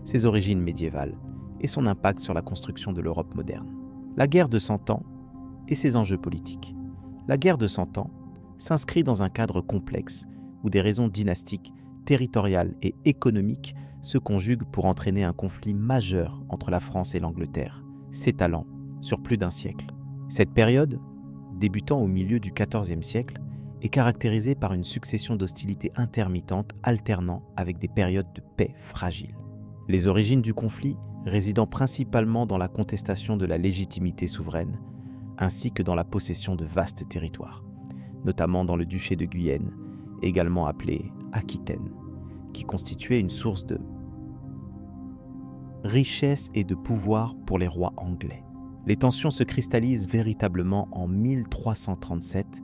ses origines médiévales et son impact sur la construction de l'Europe moderne. La guerre de Cent Ans et ses enjeux politiques. La guerre de Cent Ans s'inscrit dans un cadre complexe où des raisons dynastiques, territoriales et économiques se conjuguent pour entraîner un conflit majeur entre la France et l'Angleterre, s'étalant sur plus d'un siècle. Cette période, débutant au milieu du XIVe siècle, est caractérisée par une succession d'hostilités intermittentes alternant avec des périodes de paix fragiles. Les origines du conflit résidant principalement dans la contestation de la légitimité souveraine, ainsi que dans la possession de vastes territoires, notamment dans le duché de Guyenne, également appelé Aquitaine, qui constituait une source de richesse et de pouvoir pour les rois anglais. Les tensions se cristallisent véritablement en 1337,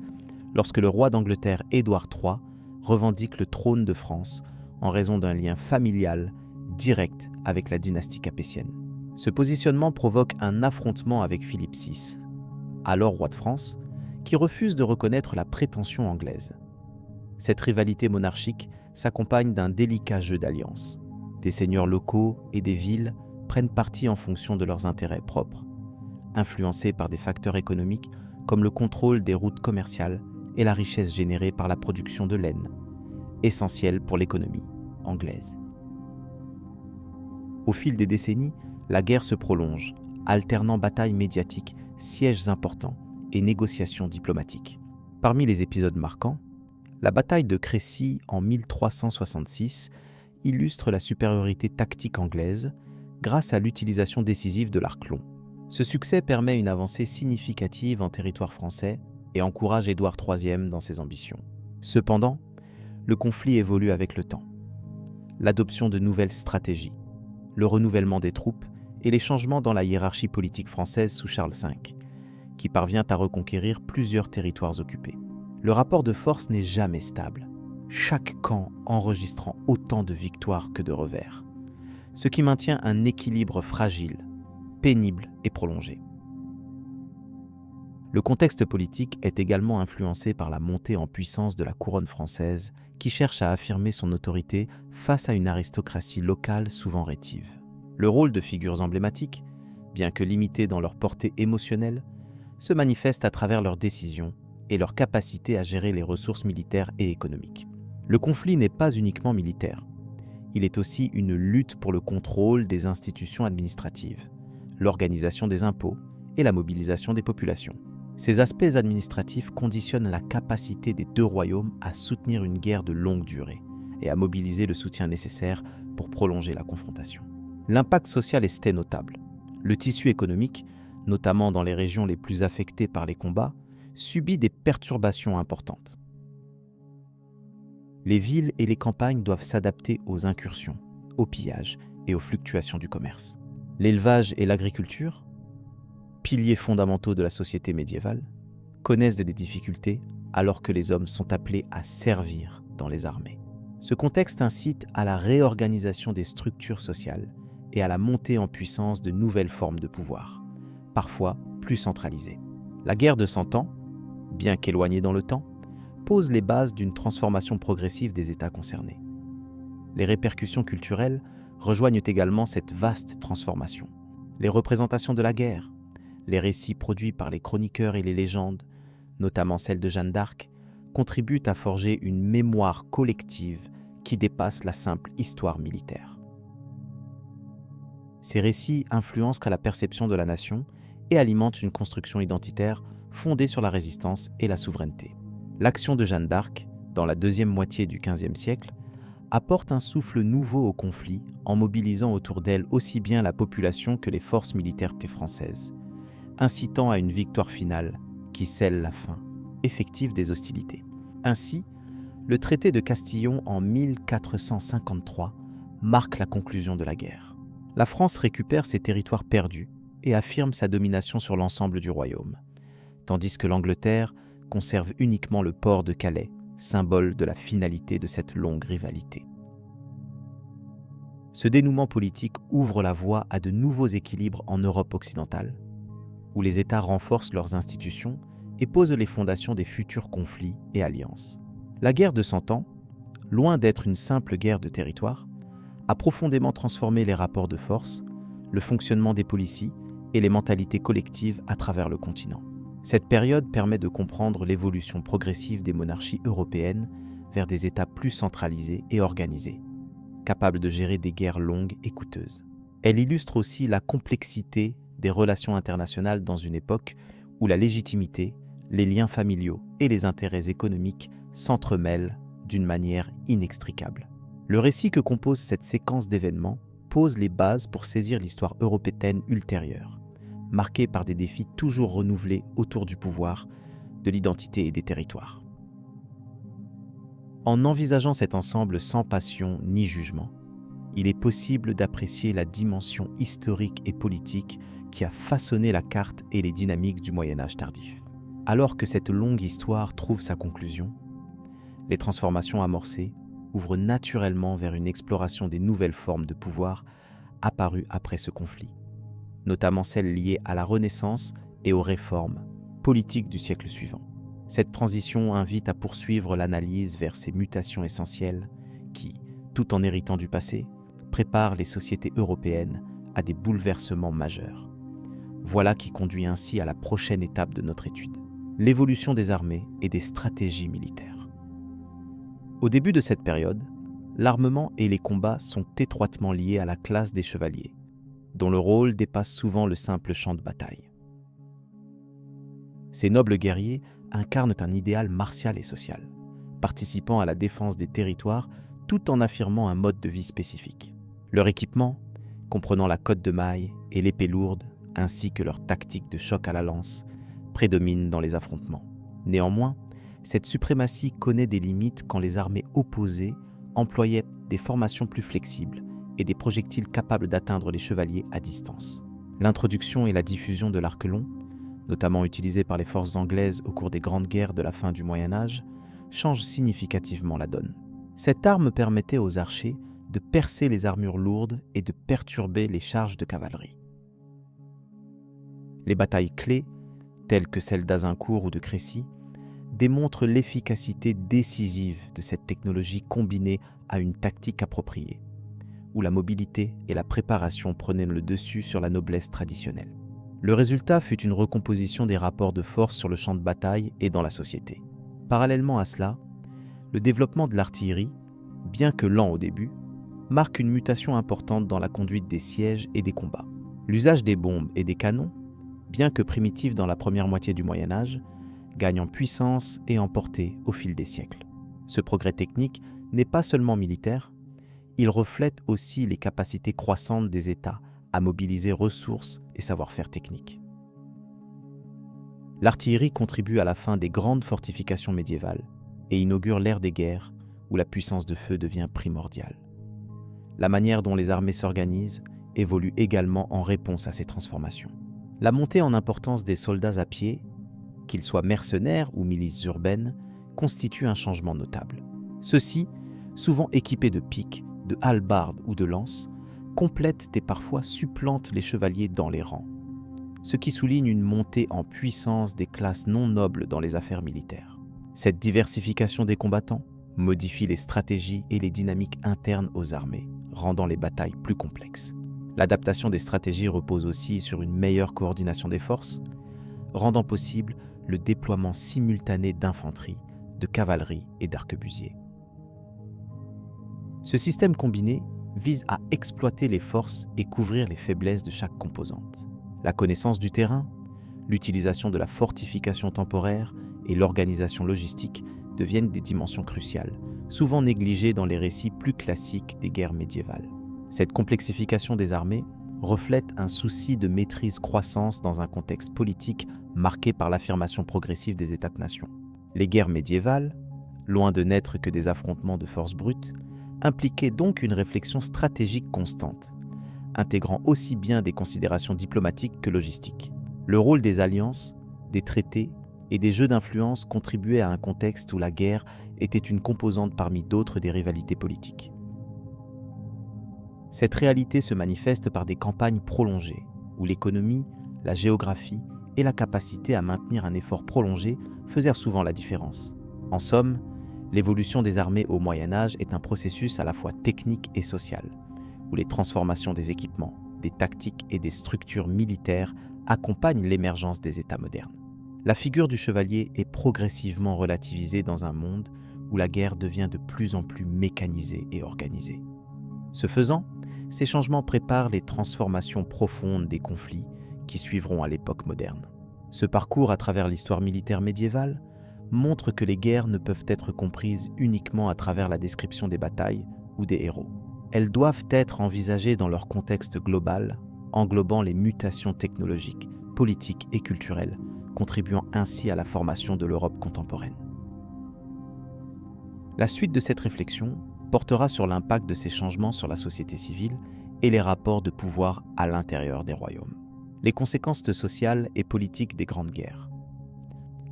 lorsque le roi d'Angleterre Édouard III revendique le trône de France en raison d'un lien familial direct avec la dynastie capétienne. Ce positionnement provoque un affrontement avec Philippe VI, alors roi de France, qui refuse de reconnaître la prétention anglaise. Cette rivalité monarchique s'accompagne d'un délicat jeu d'alliances. Des seigneurs locaux et des villes prennent parti en fonction de leurs intérêts propres, influencés par des facteurs économiques comme le contrôle des routes commerciales et la richesse générée par la production de laine, essentielle pour l'économie anglaise. Au fil des décennies, la guerre se prolonge, alternant batailles médiatiques, sièges importants et négociations diplomatiques. Parmi les épisodes marquants, la bataille de Crécy en 1366 illustre la supériorité tactique anglaise grâce à l'utilisation décisive de l'arc long. Ce succès permet une avancée significative en territoire français et encourage Édouard III dans ses ambitions. Cependant, le conflit évolue avec le temps. L'adoption de nouvelles stratégies, le renouvellement des troupes et les changements dans la hiérarchie politique française sous Charles V, qui parvient à reconquérir plusieurs territoires occupés. Le rapport de force n'est jamais stable, chaque camp enregistrant autant de victoires que de revers, ce qui maintient un équilibre fragile, pénible et prolongé. Le contexte politique est également influencé par la montée en puissance de la couronne française qui cherche à affirmer son autorité face à une aristocratie locale souvent rétive. Le rôle de figures emblématiques, bien que limité dans leur portée émotionnelle, se manifeste à travers leurs décisions et leur capacité à gérer les ressources militaires et économiques. Le conflit n'est pas uniquement militaire. Il est aussi une lutte pour le contrôle des institutions administratives, l'organisation des impôts et la mobilisation des populations. Ces aspects administratifs conditionnent la capacité des deux royaumes à soutenir une guerre de longue durée et à mobiliser le soutien nécessaire pour prolonger la confrontation. L'impact social est notable. Le tissu économique, notamment dans les régions les plus affectées par les combats, subit des perturbations importantes. Les villes et les campagnes doivent s'adapter aux incursions, aux pillages et aux fluctuations du commerce. L'élevage et l'agriculture, piliers fondamentaux de la société médiévale, connaissent des difficultés alors que les hommes sont appelés à servir dans les armées. Ce contexte incite à la réorganisation des structures sociales et à la montée en puissance de nouvelles formes de pouvoir, parfois plus centralisées. La guerre de Cent Ans, bien qu'éloignée dans le temps, pose les bases d'une transformation progressive des États concernés. Les répercussions culturelles rejoignent également cette vaste transformation. Les représentations de la guerre, les récits produits par les chroniqueurs et les légendes, notamment celle de Jeanne d'Arc, contribuent à forger une mémoire collective qui dépasse la simple histoire militaire. Ces récits influencent la perception de la nation et alimentent une construction identitaire fondée sur la résistance et la souveraineté. L'action de Jeanne d'Arc, dans la deuxième moitié du XVe siècle, apporte un souffle nouveau au conflit en mobilisant autour d'elle aussi bien la population que les forces militaires françaises, incitant à une victoire finale qui scelle la fin effective des hostilités. Ainsi, le traité de Castillon en 1453 marque la conclusion de la guerre. La France récupère ses territoires perdus et affirme sa domination sur l'ensemble du royaume, tandis que l'Angleterre conserve uniquement le port de Calais, symbole de la finalité de cette longue rivalité. Ce dénouement politique ouvre la voie à de nouveaux équilibres en Europe occidentale, où les États renforcent leurs institutions et posent les fondations des futurs conflits et alliances. La guerre de 100 ans, loin d'être une simple guerre de territoire, a profondément transformé les rapports de force, le fonctionnement des policies et les mentalités collectives à travers le continent. Cette période permet de comprendre l'évolution progressive des monarchies européennes vers des États plus centralisés et organisés, capables de gérer des guerres longues et coûteuses. Elle illustre aussi la complexité des relations internationales dans une époque où la légitimité, les liens familiaux et les intérêts économiques s'entremêlent d'une manière inextricable. Le récit que compose cette séquence d'événements pose les bases pour saisir l'histoire européenne ultérieure, marquée par des défis toujours renouvelés autour du pouvoir, de l'identité et des territoires. En envisageant cet ensemble sans passion ni jugement, il est possible d'apprécier la dimension historique et politique qui a façonné la carte et les dynamiques du Moyen-Âge tardif. Alors que cette longue histoire trouve sa conclusion, les transformations amorcées ouvrent naturellement vers une exploration des nouvelles formes de pouvoir apparues après ce conflit, notamment celles liées à la Renaissance et aux réformes politiques du siècle suivant. Cette transition invite à poursuivre l'analyse vers ces mutations essentielles qui, tout en héritant du passé, préparent les sociétés européennes à des bouleversements majeurs. Voilà qui conduit ainsi à la prochaine étape de notre étude, l'évolution des armées et des stratégies militaires. Au début de cette période, l'armement et les combats sont étroitement liés à la classe des chevaliers, dont le rôle dépasse souvent le simple champ de bataille. Ces nobles guerriers incarnent un idéal martial et social, participant à la défense des territoires tout en affirmant un mode de vie spécifique. Leur équipement, comprenant la cotte de maille et l'épée lourde, ainsi que leur tactique de choc à la lance, prédomine dans les affrontements. Néanmoins, cette suprématie connaît des limites quand les armées opposées employaient des formations plus flexibles et des projectiles capables d'atteindre les chevaliers à distance. L'introduction et la diffusion de l'arc long, notamment utilisé par les forces anglaises au cours des grandes guerres de la fin du Moyen-Âge, changent significativement la donne. Cette arme permettait aux archers de percer les armures lourdes et de perturber les charges de cavalerie. Les batailles clés, telles que celles d'Azincourt ou de Crécy, démontrent l'efficacité décisive de cette technologie combinée à une tactique appropriée, où la mobilité et la préparation prenaient le dessus sur la noblesse traditionnelle. Le résultat fut une recomposition des rapports de force sur le champ de bataille et dans la société. Parallèlement à cela, le développement de l'artillerie, bien que lent au début, marque une mutation importante dans la conduite des sièges et des combats. L'usage des bombes et des canons, bien que primitif dans la première moitié du Moyen-Âge, gagne en puissance et en portée au fil des siècles. Ce progrès technique n'est pas seulement militaire, il reflète aussi les capacités croissantes des États à mobiliser ressources et savoir-faire techniques. L'artillerie contribue à la fin des grandes fortifications médiévales et inaugure l'ère des guerres où la puissance de feu devient primordiale. La manière dont les armées s'organisent évolue également en réponse à ces transformations. La montée en importance des soldats à pied, qu'ils soient mercenaires ou milices urbaines, constitue un changement notable. Ceux-ci, souvent équipés de piques, de hallebardes ou de lances, complètent et parfois supplantent les chevaliers dans les rangs, ce qui souligne une montée en puissance des classes non nobles dans les affaires militaires. Cette diversification des combattants modifie les stratégies et les dynamiques internes aux armées, rendant les batailles plus complexes. L'adaptation des stratégies repose aussi sur une meilleure coordination des forces, rendant possible le déploiement simultané d'infanterie, de cavalerie et d'arquebusiers. Ce système combiné vise à exploiter les forces et couvrir les faiblesses de chaque composante. La connaissance du terrain, l'utilisation de la fortification temporaire et l'organisation logistique deviennent des dimensions cruciales, souvent négligées dans les récits plus classiques des guerres médiévales. Cette complexification des armées reflète un souci de maîtrise croissante dans un contexte politique marqué par l'affirmation progressive des États-nations. Les guerres médiévales, loin de n'être que des affrontements de forces brutes, impliquaient donc une réflexion stratégique constante, intégrant aussi bien des considérations diplomatiques que logistiques. Le rôle des alliances, des traités et des jeux d'influence contribuait à un contexte où la guerre était une composante parmi d'autres des rivalités politiques. Cette réalité se manifeste par des campagnes prolongées, où l'économie, la géographie et la capacité à maintenir un effort prolongé faisaient souvent la différence. En somme, l'évolution des armées au Moyen Âge est un processus à la fois technique et social, où les transformations des équipements, des tactiques et des structures militaires accompagnent l'émergence des États modernes. La figure du chevalier est progressivement relativisée dans un monde où la guerre devient de plus en plus mécanisée et organisée. Ce faisant, ces changements préparent les transformations profondes des conflits qui suivront à l'époque moderne. Ce parcours à travers l'histoire militaire médiévale montre que les guerres ne peuvent être comprises uniquement à travers la description des batailles ou des héros. Elles doivent être envisagées dans leur contexte global, englobant les mutations technologiques, politiques et culturelles, contribuant ainsi à la formation de l'Europe contemporaine. La suite de cette réflexion portera sur l'impact de ces changements sur la société civile et les rapports de pouvoir à l'intérieur des royaumes. Les conséquences sociales et politiques des grandes guerres.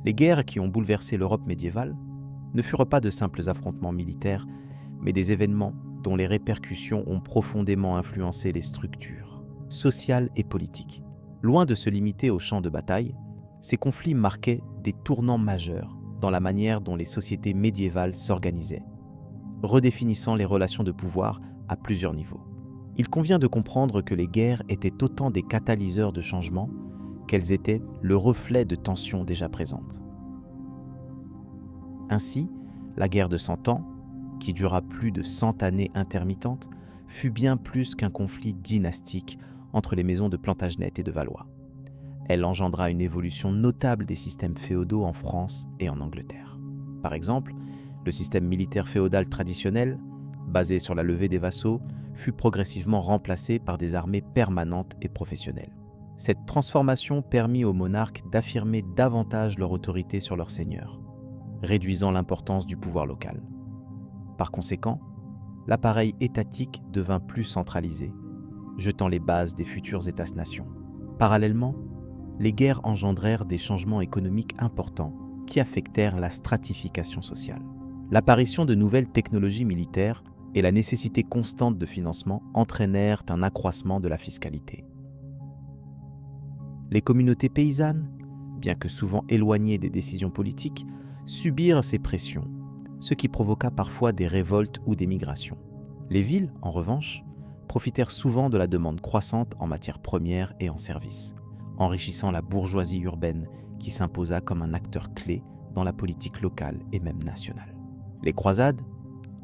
Les guerres qui ont bouleversé l'Europe médiévale ne furent pas de simples affrontements militaires, mais des événements dont les répercussions ont profondément influencé les structures sociales et politiques. Loin de se limiter au champ de bataille, ces conflits marquaient des tournants majeurs dans la manière dont les sociétés médiévales s'organisaient, redéfinissant les relations de pouvoir à plusieurs niveaux. Il convient de comprendre que les guerres étaient autant des catalyseurs de changement qu'elles étaient le reflet de tensions déjà présentes. Ainsi, la guerre de 100 ans, qui dura plus de 100 années intermittentes, fut bien plus qu'un conflit dynastique entre les maisons de Plantagenet et de Valois. Elle engendra une évolution notable des systèmes féodaux en France et en Angleterre. Par exemple, le système militaire féodal traditionnel, basé sur la levée des vassaux, fut progressivement remplacé par des armées permanentes et professionnelles. Cette transformation permit aux monarques d'affirmer davantage leur autorité sur leurs seigneurs, réduisant l'importance du pouvoir local. Par conséquent, l'appareil étatique devint plus centralisé, jetant les bases des futurs États-nations. Parallèlement, les guerres engendrèrent des changements économiques importants qui affectèrent la stratification sociale. L'apparition de nouvelles technologies militaires et la nécessité constante de financement entraînèrent un accroissement de la fiscalité. Les communautés paysannes, bien que souvent éloignées des décisions politiques, subirent ces pressions, ce qui provoqua parfois des révoltes ou des migrations. Les villes, en revanche, profitèrent souvent de la demande croissante en matières premières et en services, enrichissant la bourgeoisie urbaine qui s'imposa comme un acteur clé dans la politique locale et même nationale. Les croisades,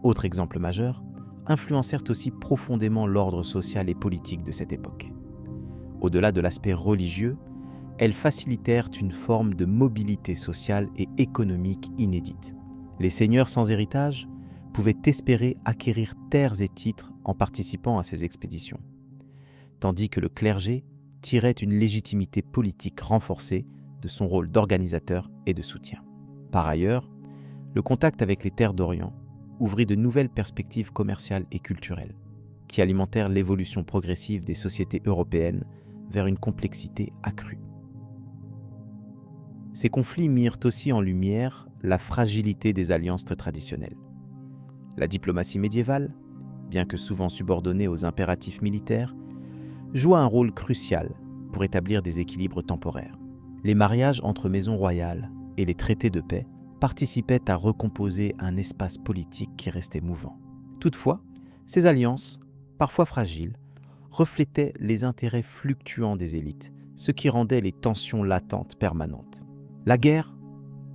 autre exemple majeur, influencèrent aussi profondément l'ordre social et politique de cette époque. Au-delà de l'aspect religieux, elles facilitèrent une forme de mobilité sociale et économique inédite. Les seigneurs sans héritage pouvaient espérer acquérir terres et titres en participant à ces expéditions, tandis que le clergé tirait une légitimité politique renforcée de son rôle d'organisateur et de soutien. Par ailleurs, le contact avec les terres d'Orient ouvrit de nouvelles perspectives commerciales et culturelles, qui alimentèrent l'évolution progressive des sociétés européennes vers une complexité accrue. Ces conflits mirent aussi en lumière la fragilité des alliances traditionnelles. La diplomatie médiévale, bien que souvent subordonnée aux impératifs militaires, joua un rôle crucial pour établir des équilibres temporaires. Les mariages entre maisons royales et les traités de paix participaient à recomposer un espace politique qui restait mouvant. Toutefois, ces alliances, parfois fragiles, reflétaient les intérêts fluctuants des élites, ce qui rendait les tensions latentes permanentes. La guerre,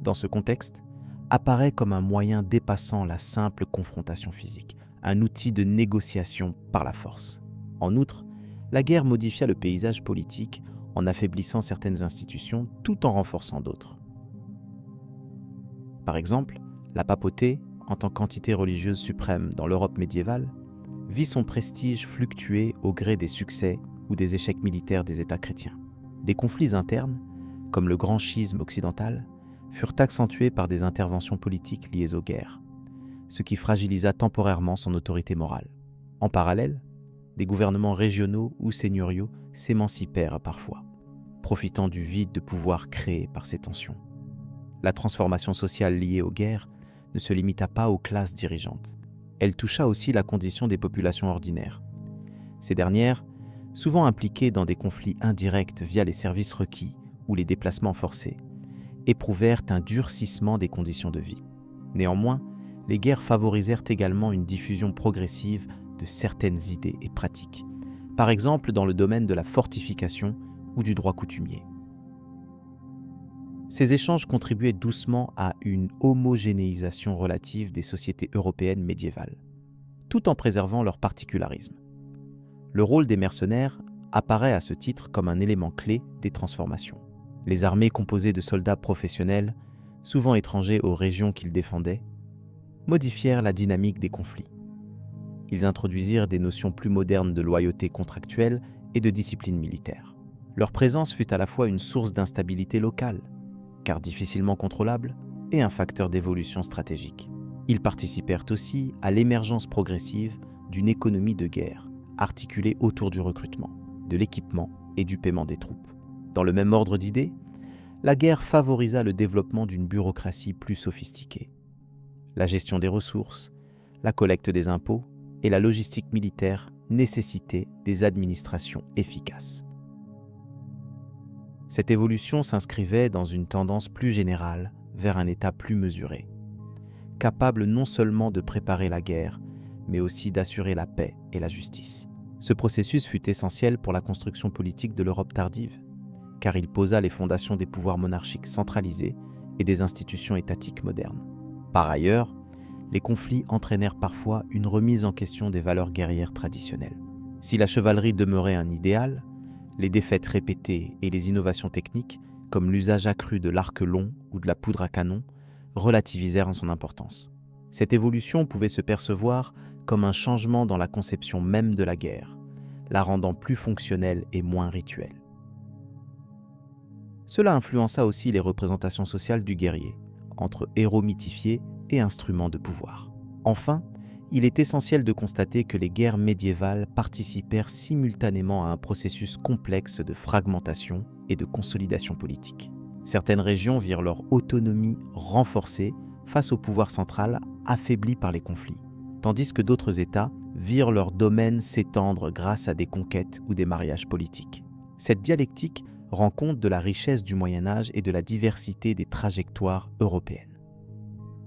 dans ce contexte, apparaît comme un moyen dépassant la simple confrontation physique, un outil de négociation par la force. En outre, la guerre modifia le paysage politique en affaiblissant certaines institutions tout en renforçant d'autres. Par exemple, la papauté, en tant qu'entité religieuse suprême dans l'Europe médiévale, vit son prestige fluctuer au gré des succès ou des échecs militaires des États chrétiens. Des conflits internes, comme le grand schisme occidental, furent accentués par des interventions politiques liées aux guerres, ce qui fragilisa temporairement son autorité morale. En parallèle, des gouvernements régionaux ou seigneuriaux s'émancipèrent parfois, profitant du vide de pouvoir créé par ces tensions. La transformation sociale liée aux guerres ne se limita pas aux classes dirigeantes. Elle toucha aussi la condition des populations ordinaires. Ces dernières, souvent impliquées dans des conflits indirects via les services requis ou les déplacements forcés, éprouvèrent un durcissement des conditions de vie. Néanmoins, les guerres favorisèrent également une diffusion progressive de certaines idées et pratiques, par exemple dans le domaine de la fortification ou du droit coutumier. Ces échanges contribuaient doucement à une homogénéisation relative des sociétés européennes médiévales, tout en préservant leur particularisme. Le rôle des mercenaires apparaît à ce titre comme un élément clé des transformations. Les armées composées de soldats professionnels, souvent étrangers aux régions qu'ils défendaient, modifièrent la dynamique des conflits. Ils introduisirent des notions plus modernes de loyauté contractuelle et de discipline militaire. Leur présence fut à la fois une source d'instabilité locale, car difficilement contrôlable, et un facteur d'évolution stratégique. Ils participèrent aussi à l'émergence progressive d'une économie de guerre, articulée autour du recrutement, de l'équipement et du paiement des troupes. Dans le même ordre d'idées, la guerre favorisa le développement d'une bureaucratie plus sophistiquée. La gestion des ressources, la collecte des impôts et la logistique militaire nécessitaient des administrations efficaces. Cette évolution s'inscrivait dans une tendance plus générale vers un État plus mesuré, capable non seulement de préparer la guerre, mais aussi d'assurer la paix et la justice. Ce processus fut essentiel pour la construction politique de l'Europe tardive, car il posa les fondations des pouvoirs monarchiques centralisés et des institutions étatiques modernes. Par ailleurs, les conflits entraînèrent parfois une remise en question des valeurs guerrières traditionnelles. Si la chevalerie demeurait un idéal, les défaites répétées et les innovations techniques, comme l'usage accru de l'arc long ou de la poudre à canon, relativisèrent son importance. Cette évolution pouvait se percevoir comme un changement dans la conception même de la guerre, la rendant plus fonctionnelle et moins rituelle. Cela influença aussi les représentations sociales du guerrier, entre héros mythifiés et instruments de pouvoir. Enfin, il est essentiel de constater que les guerres médiévales participèrent simultanément à un processus complexe de fragmentation et de consolidation politique. Certaines régions virent leur autonomie renforcée face au pouvoir central affaibli par les conflits, tandis que d'autres États virent leur domaine s'étendre grâce à des conquêtes ou des mariages politiques. Cette dialectique rend compte de la richesse du Moyen-Âge et de la diversité des trajectoires européennes.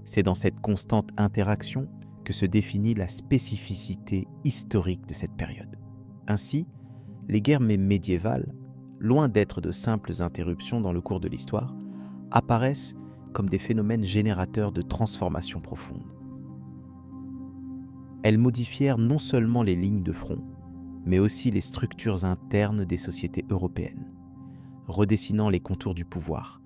C'est dans cette constante interaction que se définit la spécificité historique de cette période. Ainsi, les guerres médiévales, loin d'être de simples interruptions dans le cours de l'histoire, apparaissent comme des phénomènes générateurs de transformations profondes. Elles modifièrent non seulement les lignes de front, mais aussi les structures internes des sociétés européennes, redessinant les contours du pouvoir,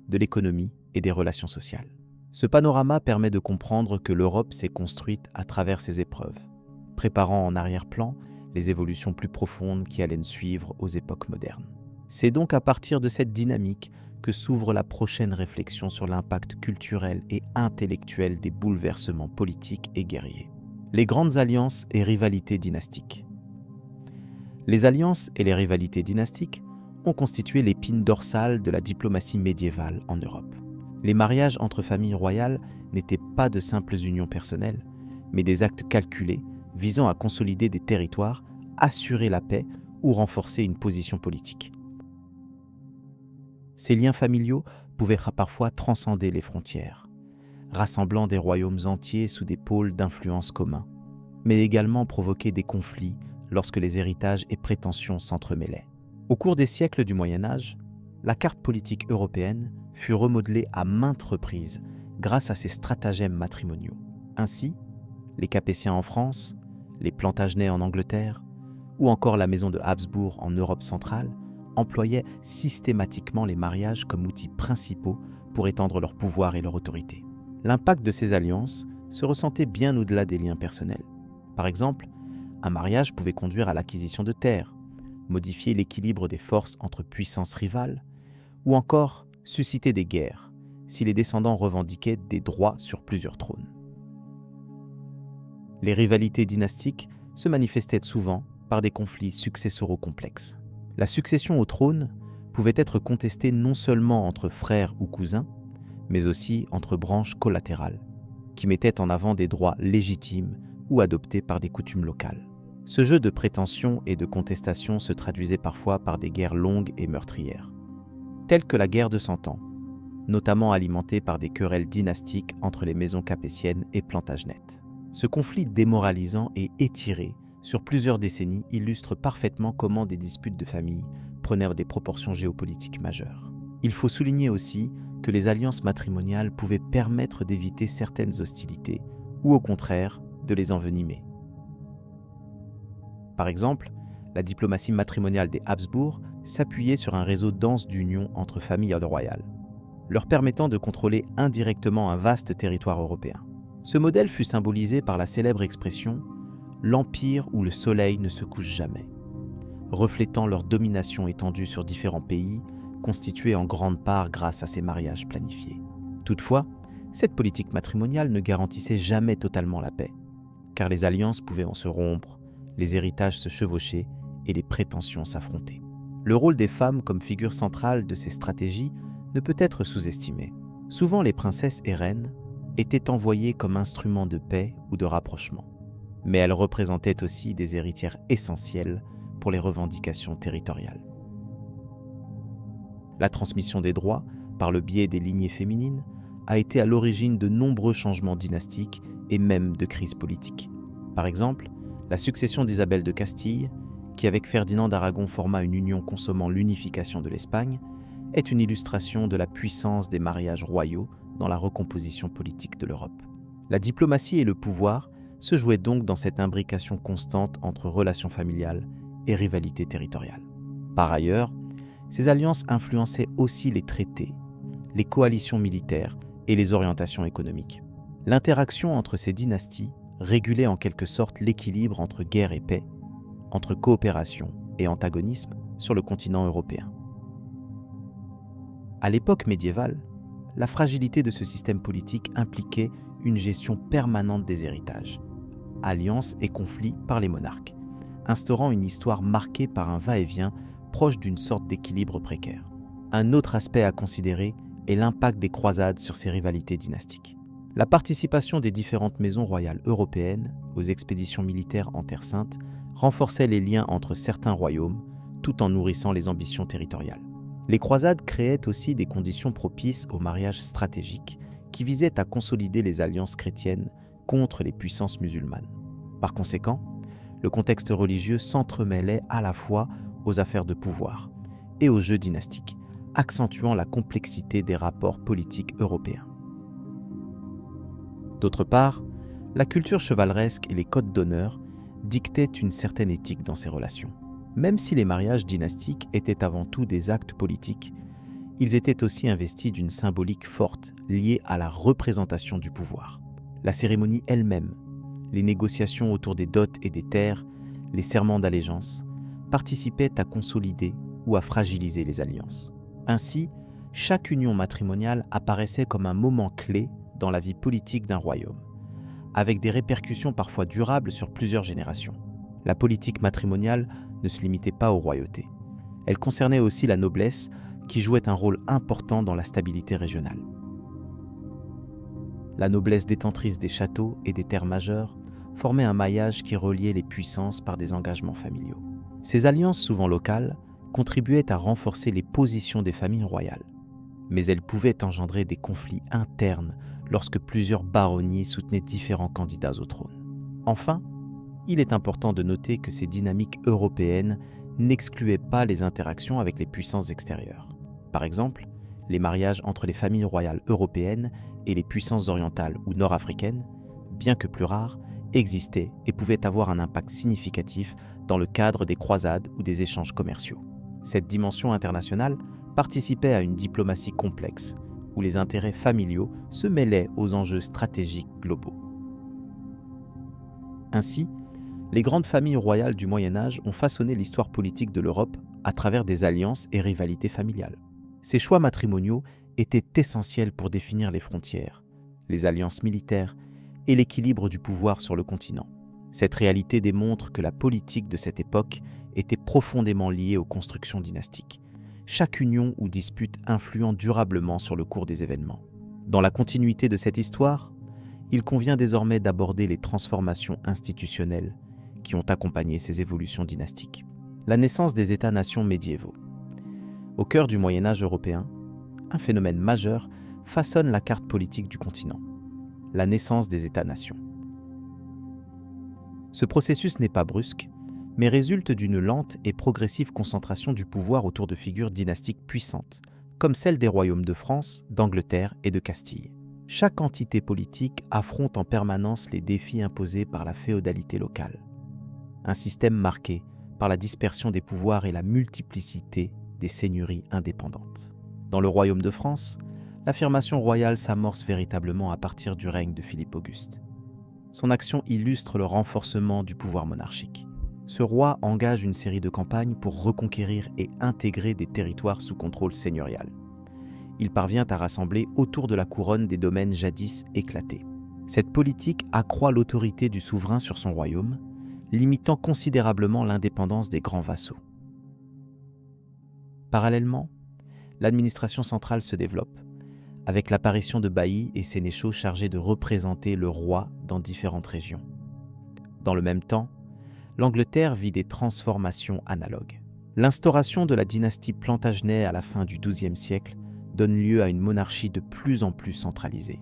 de l'économie et des relations sociales. Ce panorama permet de comprendre que l'Europe s'est construite à travers ces épreuves, préparant en arrière-plan les évolutions plus profondes qui allaient suivre aux époques modernes. C'est donc à partir de cette dynamique que s'ouvre la prochaine réflexion sur l'impact culturel et intellectuel des bouleversements politiques et guerriers. Les grandes alliances et rivalités dynastiques. Les alliances et les rivalités dynastiques ont constitué l'épine dorsale de la diplomatie médiévale en Europe. Les mariages entre familles royales n'étaient pas de simples unions personnelles, mais des actes calculés visant à consolider des territoires, assurer la paix ou renforcer une position politique. Ces liens familiaux pouvaient parfois transcender les frontières, rassemblant des royaumes entiers sous des pôles d'influence communs, mais également provoquer des conflits lorsque les héritages et prétentions s'entremêlaient. Au cours des siècles du Moyen-Âge, la carte politique européenne fut remodelée à maintes reprises grâce à ces stratagèmes matrimoniaux. Ainsi, les Capétiens en France, les Plantagenets en Angleterre, ou encore la maison de Habsbourg en Europe centrale, employaient systématiquement les mariages comme outils principaux pour étendre leur pouvoir et leur autorité. L'impact de ces alliances se ressentait bien au-delà des liens personnels. Par exemple, un mariage pouvait conduire à l'acquisition de terres, modifier l'équilibre des forces entre puissances rivales, ou encore susciter des guerres, si les descendants revendiquaient des droits sur plusieurs trônes. Les rivalités dynastiques se manifestaient souvent par des conflits successoraux complexes. La succession au trône pouvait être contestée non seulement entre frères ou cousins, mais aussi entre branches collatérales, qui mettaient en avant des droits légitimes ou adoptés par des coutumes locales. Ce jeu de prétention et de contestation se traduisait parfois par des guerres longues et meurtrières, telles que la guerre de Cent Ans, notamment alimentée par des querelles dynastiques entre les maisons capétiennes et plantagenettes. Ce conflit démoralisant et étiré sur plusieurs décennies illustre parfaitement comment des disputes de famille prenaient des proportions géopolitiques majeures. Il faut souligner aussi que les alliances matrimoniales pouvaient permettre d'éviter certaines hostilités ou au contraire de les envenimer. Par exemple, la diplomatie matrimoniale des Habsbourg s'appuyait sur un réseau dense d'unions entre familles royales, leur permettant de contrôler indirectement un vaste territoire européen. Ce modèle fut symbolisé par la célèbre expression « l'empire où le soleil ne se couche jamais », reflétant leur domination étendue sur différents pays, constituée en grande part grâce à ces mariages planifiés. Toutefois, cette politique matrimoniale ne garantissait jamais totalement la paix, car les alliances pouvaient en se rompre, les héritages se chevaucher et les prétentions s'affronter. Le rôle des femmes comme figure centrale de ces stratégies ne peut être sous-estimé. Souvent, les princesses et reines étaient envoyées comme instruments de paix ou de rapprochement, mais elles représentaient aussi des héritières essentielles pour les revendications territoriales. La transmission des droits, par le biais des lignées féminines, a été à l'origine de nombreux changements dynastiques et même de crises politiques. Par exemple, la succession d'Isabelle de Castille, qui avec Ferdinand d'Aragon forma une union consommant l'unification de l'Espagne, est une illustration de la puissance des mariages royaux dans la recomposition politique de l'Europe. La diplomatie et le pouvoir se jouaient donc dans cette imbrication constante entre relations familiales et rivalités territoriales. Par ailleurs, ces alliances influençaient aussi les traités, les coalitions militaires et les orientations économiques. L'interaction entre ces dynasties régulait en quelque sorte l'équilibre entre guerre et paix, entre coopération et antagonisme sur le continent européen. À l'époque médiévale, la fragilité de ce système politique impliquait une gestion permanente des héritages, alliances et conflits par les monarques, instaurant une histoire marquée par un va-et-vient proche d'une sorte d'équilibre précaire. Un autre aspect à considérer est l'impact des croisades sur ces rivalités dynastiques. La participation des différentes maisons royales européennes aux expéditions militaires en Terre Sainte renforçait les liens entre certains royaumes, tout en nourrissant les ambitions territoriales. Les croisades créaient aussi des conditions propices au mariage stratégique qui visaient à consolider les alliances chrétiennes contre les puissances musulmanes. Par conséquent, le contexte religieux s'entremêlait à la fois aux affaires de pouvoir et aux jeux dynastiques, accentuant la complexité des rapports politiques européens. D'autre part, la culture chevaleresque et les codes d'honneur dictaient une certaine éthique dans ces relations. Même si les mariages dynastiques étaient avant tout des actes politiques, ils étaient aussi investis d'une symbolique forte liée à la représentation du pouvoir. La cérémonie elle-même, les négociations autour des dots et des terres, les serments d'allégeance, participaient à consolider ou à fragiliser les alliances. Ainsi, chaque union matrimoniale apparaissait comme un moment clé dans la vie politique d'un royaume, avec des répercussions parfois durables sur plusieurs générations. La politique matrimoniale ne se limitait pas aux royautés. Elle concernait aussi la noblesse qui jouait un rôle important dans la stabilité régionale. La noblesse détentrice des châteaux et des terres majeures formait un maillage qui reliait les puissances par des engagements familiaux. Ces alliances souvent locales contribuaient à renforcer les positions des familles royales, mais elles pouvaient engendrer des conflits internes lorsque plusieurs baronnies soutenaient différents candidats au trône. Enfin, il est important de noter que ces dynamiques européennes n'excluaient pas les interactions avec les puissances extérieures. Par exemple, les mariages entre les familles royales européennes et les puissances orientales ou nord-africaines, bien que plus rares, existaient et pouvaient avoir un impact significatif dans le cadre des croisades ou des échanges commerciaux. Cette dimension internationale participait à une diplomatie complexe, où les intérêts familiaux se mêlaient aux enjeux stratégiques globaux. Ainsi, les grandes familles royales du Moyen Âge ont façonné l'histoire politique de l'Europe à travers des alliances et rivalités familiales. Ces choix matrimoniaux étaient essentiels pour définir les frontières, les alliances militaires et l'équilibre du pouvoir sur le continent. Cette réalité démontre que la politique de cette époque était profondément liée aux constructions dynastiques, chaque union ou dispute influant durablement sur le cours des événements. Dans la continuité de cette histoire, il convient désormais d'aborder les transformations institutionnelles qui ont accompagné ces évolutions dynastiques. La naissance des États-nations médiévaux. Au cœur du Moyen Âge européen, un phénomène majeur façonne la carte politique du continent, la naissance des États-nations. Ce processus n'est pas brusque, mais résulte d'une lente et progressive concentration du pouvoir autour de figures dynastiques puissantes, comme celle des royaumes de France, d'Angleterre et de Castille. Chaque entité politique affronte en permanence les défis imposés par la féodalité locale. Un système marqué par la dispersion des pouvoirs et la multiplicité des seigneuries indépendantes. Dans le royaume de France, l'affirmation royale s'amorce véritablement à partir du règne de Philippe Auguste. Son action illustre le renforcement du pouvoir monarchique. Ce roi engage une série de campagnes pour reconquérir et intégrer des territoires sous contrôle seigneurial. Il parvient à rassembler autour de la couronne des domaines jadis éclatés. Cette politique accroît l'autorité du souverain sur son royaume, limitant considérablement l'indépendance des grands vassaux. Parallèlement, l'administration centrale se développe, avec l'apparition de baillis et sénéchaux chargés de représenter le roi dans différentes régions. Dans le même temps, l'Angleterre vit des transformations analogues. L'instauration de la dynastie Plantagenet à la fin du XIIe siècle donne lieu à une monarchie de plus en plus centralisée.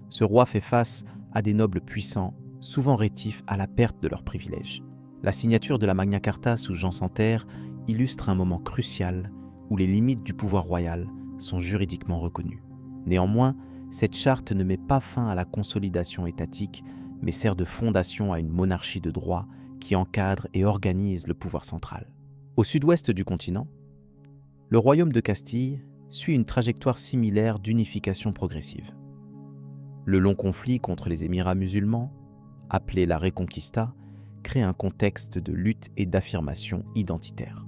Ce roi fait face à des nobles puissants, souvent rétifs à la perte de leurs privilèges. La signature de la Magna Carta sous Jean sans Terre illustre un moment crucial où les limites du pouvoir royal sont juridiquement reconnues. Néanmoins, cette charte ne met pas fin à la consolidation étatique, mais sert de fondation à une monarchie de droit qui encadre et organise le pouvoir central. Au sud-ouest du continent, le royaume de Castille suit une trajectoire similaire d'unification progressive. Le long conflit contre les Émirats musulmans, appelé la Reconquista, crée un contexte de lutte et d'affirmation identitaire.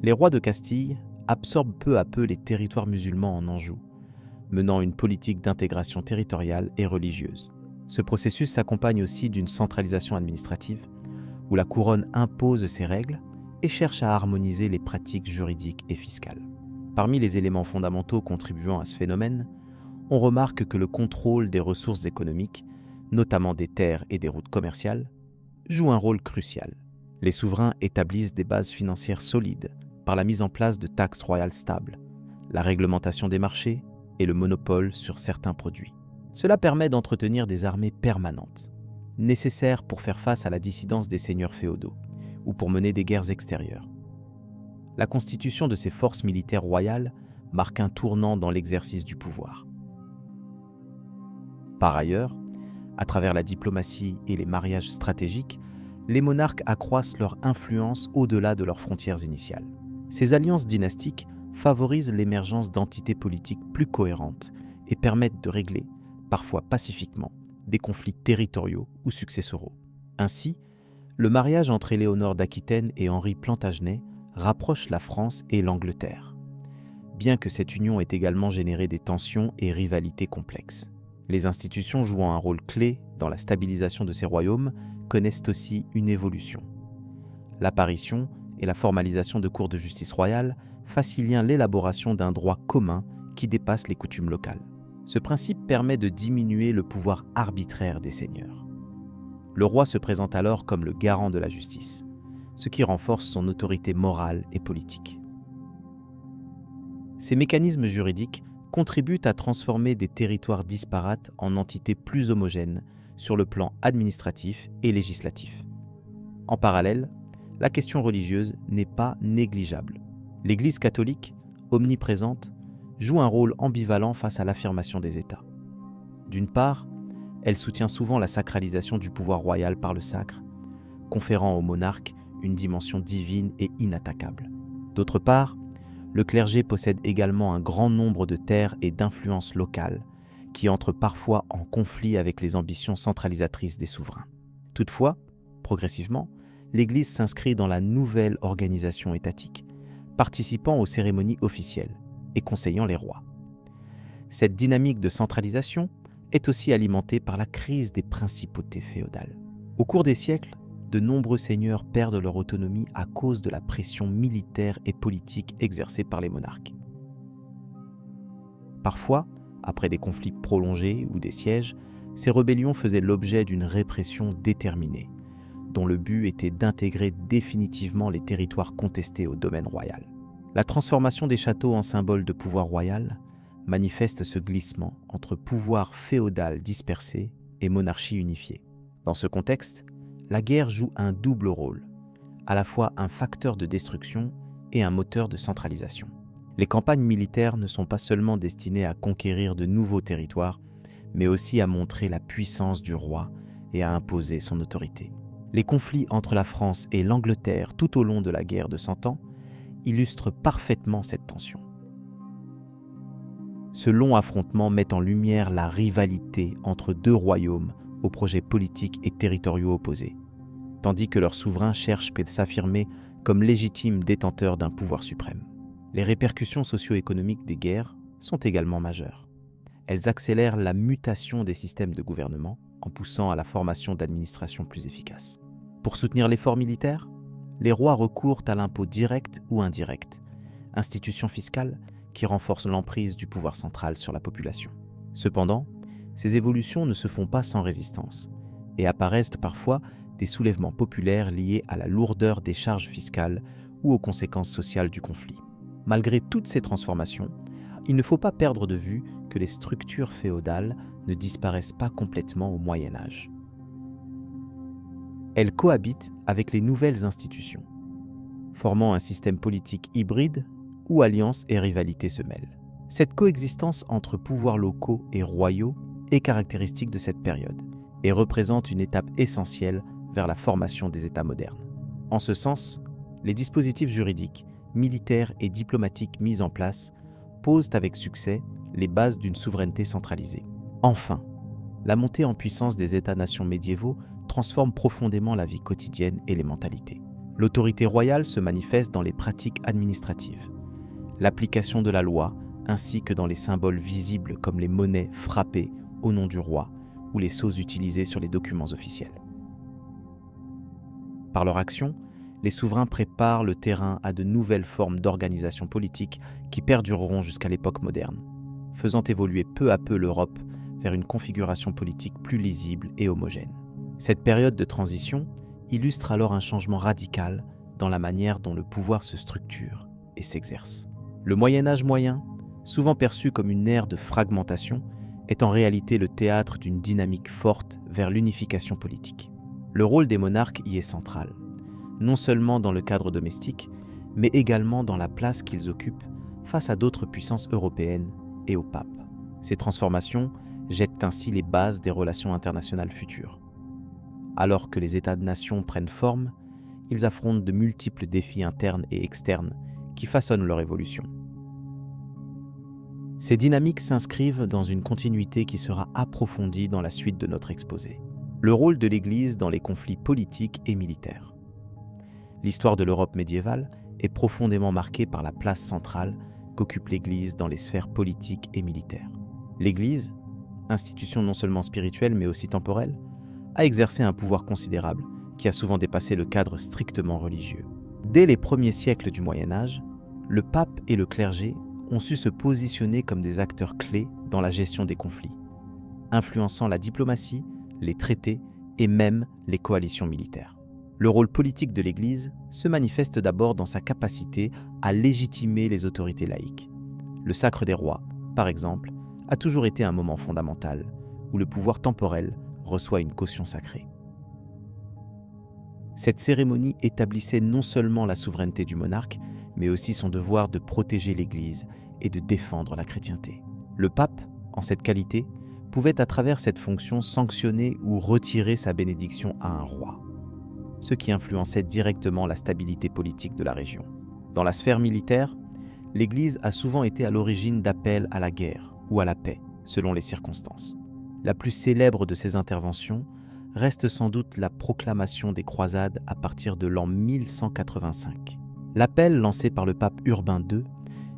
Les rois de Castille absorbent peu à peu les territoires musulmans en Anjou, menant une politique d'intégration territoriale et religieuse. Ce processus s'accompagne aussi d'une centralisation administrative, où la couronne impose ses règles et cherche à harmoniser les pratiques juridiques et fiscales. Parmi les éléments fondamentaux contribuant à ce phénomène, on remarque que le contrôle des ressources économiques, notamment des terres et des routes commerciales, joue un rôle crucial. Les souverains établissent des bases financières solides par la mise en place de taxes royales stables, la réglementation des marchés et le monopole sur certains produits. Cela permet d'entretenir des armées permanentes, nécessaires pour faire face à la dissidence des seigneurs féodaux ou pour mener des guerres extérieures. La constitution de ces forces militaires royales marque un tournant dans l'exercice du pouvoir. Par ailleurs, à travers la diplomatie et les mariages stratégiques, les monarques accroissent leur influence au-delà de leurs frontières initiales. Ces alliances dynastiques favorisent l'émergence d'entités politiques plus cohérentes et permettent de régler, parfois pacifiquement, des conflits territoriaux ou successoraux. Ainsi, le mariage entre Éléonore d'Aquitaine et Henri Plantagenet rapproche la France et l'Angleterre, bien que cette union ait également généré des tensions et rivalités complexes. Les institutions jouant un rôle clé dans la stabilisation de ces royaumes connaissent aussi une évolution. L'apparition et la formalisation de cours de justice royale facilitent l'élaboration d'un droit commun qui dépasse les coutumes locales. Ce principe permet de diminuer le pouvoir arbitraire des seigneurs. Le roi se présente alors comme le garant de la justice, ce qui renforce son autorité morale et politique. Ces mécanismes juridiques contribuent à transformer des territoires disparates en entités plus homogènes sur le plan administratif et législatif. En parallèle, la question religieuse n'est pas négligeable. L'Église catholique, omniprésente, joue un rôle ambivalent face à l'affirmation des États. D'une part, Elle soutient souvent la sacralisation du pouvoir royal par le sacre, conférant au monarque une dimension divine et inattaquable. D'autre part, le clergé possède également un grand nombre de terres et d'influences locales qui entrent parfois en conflit avec les ambitions centralisatrices des souverains. Toutefois, progressivement, l'Église s'inscrit dans la nouvelle organisation étatique, participant aux cérémonies officielles et conseillant les rois. Cette dynamique de centralisation est aussi alimentée par la crise des principautés féodales. Au cours des siècles, de nombreux seigneurs perdent leur autonomie à cause de la pression militaire et politique exercée par les monarques. Parfois, après des conflits prolongés ou des sièges, ces rébellions faisaient l'objet d'une répression déterminée, dont le but était d'intégrer définitivement les territoires contestés au domaine royal. La transformation des châteaux en symbole de pouvoir royal manifeste ce glissement entre pouvoir féodal dispersé et monarchie unifiée. Dans ce contexte, la guerre joue un double rôle, à la fois un facteur de destruction et un moteur de centralisation. Les campagnes militaires ne sont pas seulement destinées à conquérir de nouveaux territoires, mais aussi à montrer la puissance du roi et à imposer son autorité. Les conflits entre la France et l'Angleterre tout au long de la guerre de 100 ans illustrent parfaitement cette tension. Ce long affrontement met en lumière la rivalité entre deux royaumes aux projets politiques et territoriaux opposés, tandis que leurs souverains cherchent à s'affirmer comme légitimes détenteurs d'un pouvoir suprême. Les répercussions socio-économiques des guerres sont également majeures. Elles accélèrent la mutation des systèmes de gouvernement en poussant à la formation d'administrations plus efficaces. Pour soutenir l'effort militaire, les rois recourent à l'impôt direct ou indirect, institution fiscale qui renforce l'emprise du pouvoir central sur la population. Cependant, ces évolutions ne se font pas sans résistance et apparaissent parfois des soulèvements populaires liés à la lourdeur des charges fiscales ou aux conséquences sociales du conflit. Malgré toutes ces transformations, il ne faut pas perdre de vue que les structures féodales ne disparaissent pas complètement au Moyen Âge. Elles cohabitent avec les nouvelles institutions, formant un système politique hybride où alliances et rivalités se mêlent. Cette coexistence entre pouvoirs locaux et royaux est caractéristique de cette période et représente une étape essentielle vers la formation des États modernes. En ce sens, les dispositifs juridiques, militaires et diplomatiques mis en place posent avec succès les bases d'une souveraineté centralisée. Enfin, la montée en puissance des États-nations médiévaux transforme profondément la vie quotidienne et les mentalités. L'autorité royale se manifeste dans les pratiques administratives, l'application de la loi, ainsi que dans les symboles visibles comme les monnaies frappées au nom du roi ou les sceaux utilisés sur les documents officiels. Par leur action, les souverains préparent le terrain à de nouvelles formes d'organisation politique qui perdureront jusqu'à l'époque moderne, faisant évoluer peu à peu l'Europe vers une configuration politique plus lisible et homogène. Cette période de transition illustre alors un changement radical dans la manière dont le pouvoir se structure et s'exerce. Le Moyen Âge moyen, souvent perçu comme une ère de fragmentation, est en réalité le théâtre d'une dynamique forte vers l'unification politique. Le rôle des monarques y est central, non seulement dans le cadre domestique, mais également dans la place qu'ils occupent face à d'autres puissances européennes et au pape. Ces transformations jettent ainsi les bases des relations internationales futures. Alors que les États-nations prennent forme, ils affrontent de multiples défis internes et externes qui façonnent leur évolution. Ces dynamiques s'inscrivent dans une continuité qui sera approfondie dans la suite de notre exposé. Le rôle de l'Église dans les conflits politiques et militaires. L'histoire de l'Europe médiévale est profondément marquée par la place centrale qu'occupe l'Église dans les sphères politiques et militaires. L'Église, institution non seulement spirituelle mais aussi temporelle, a exercé un pouvoir considérable qui a souvent dépassé le cadre strictement religieux. Dès les premiers siècles du Moyen Âge, le pape et le clergé ont su se positionner comme des acteurs clés dans la gestion des conflits, influençant la diplomatie, les traités et même les coalitions militaires. Le rôle politique de l'Église se manifeste d'abord dans sa capacité à légitimer les autorités laïques. Le sacre des rois, par exemple, a toujours été un moment fondamental où le pouvoir temporel reçoit une caution sacrée. Cette cérémonie établissait non seulement la souveraineté du monarque, mais aussi son devoir de protéger l'Église et de défendre la chrétienté. Le pape, en cette qualité, pouvait à travers cette fonction sanctionner ou retirer sa bénédiction à un roi, ce qui influençait directement la stabilité politique de la région. Dans la sphère militaire, l'Église a souvent été à l'origine d'appels à la guerre ou à la paix, selon les circonstances. La plus célèbre de ces interventions reste sans doute la proclamation des croisades à partir de l'an 1185. L'appel lancé par le pape Urbain II